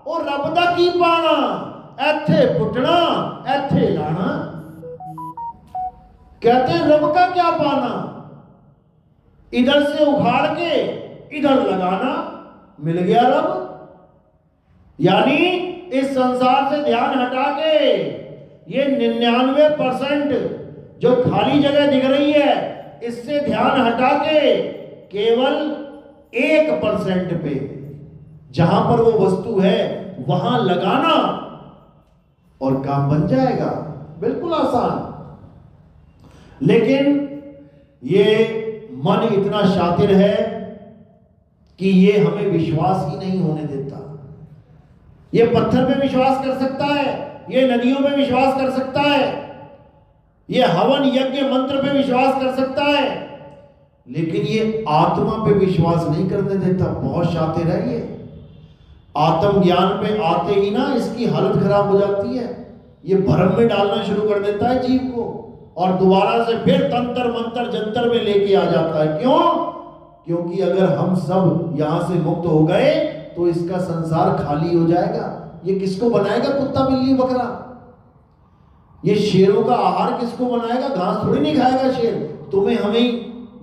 ओ रब दा की पाना, ऐथे पुटना ऐथे लाना। कहते हैं रब का क्या पाना, इधर से उखाड़ के इधर लगाना, मिल गया रब। यानी इस संसार से ध्यान हटा के ये 99% जो खाली जगह दिख रही है, इससे ध्यान हटा के केवल 1% पे, जहां पर वो वस्तु है वहां लगाना और काम बन जाएगा। बिल्कुल आसान। लेकिन ये मन इतना शातिर है कि ये हमें विश्वास ही नहीं होने देता। ये पत्थर पे विश्वास कर सकता है, ये नदियों पे विश्वास कर सकता है, ये हवन यज्ञ मंत्र पे विश्वास कर सकता है, लेकिन ये आत्मा पे विश्वास नहीं करने देता। बहुत शातिर है ये। आत्म ज्ञान पे आते ही ना इसकी हालत खराब हो जाती है, ये भ्रम में डालना शुरू कर देता है जीव को, और दोबारा से फिर तंत्र मंत्र जंतर में लेके आ जाता है। क्यों? क्योंकि अगर हम सब यहां से मुक्त हो गए तो इसका संसार खाली हो जाएगा। ये किसको बनाएगा? कुत्ता बिल्ली बकरा। ये शेरों का आहार किसको बनाएगा? घास थोड़ी नहीं खाएगा शेर, तुम्हें हमें ही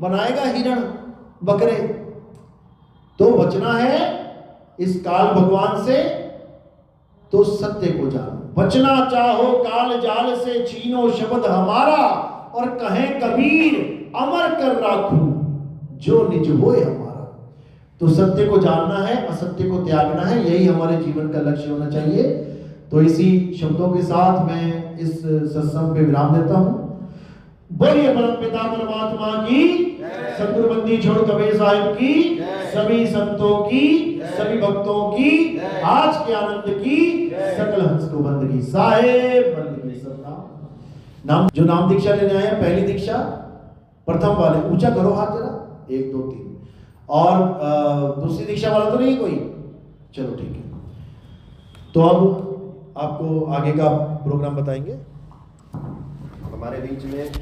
बनाएगा हिरण बकरे। तो बचना है इस काल भगवान से, तो सत्य को जानो। बचना चाहो काल जाल से, छीनो शब्द हमारा, और कहें कबीर अमर कर राखू जो निज होए हमारा। तो सत्य को जानना है, असत्य को त्यागना है, यही हमारे जीवन का लक्ष्य होना चाहिए। तो इसी शब्दों के साथ मैं इस सत्संग पे विराम देता हूं। बोलिए परम पिता परमात्मा की, सतगुरु बंदी छोड़ कबीर साहिब की, सभी संतों की, सभी भक्तों की, आज के आनंद की, सकल हंस को बंद की। साहेब बंद की। सब नाम जो नाम दीक्षा लेने आए हैं, पहली दीक्षा प्रथम वाले ऊंचा करो हाथ जरा, 1 2 3। और दूसरी दीक्षा वाला तो नहीं कोई? चलो ठीक है। तो अब आपको आगे का प्रोग्राम बताएंगे। हमारे बीच में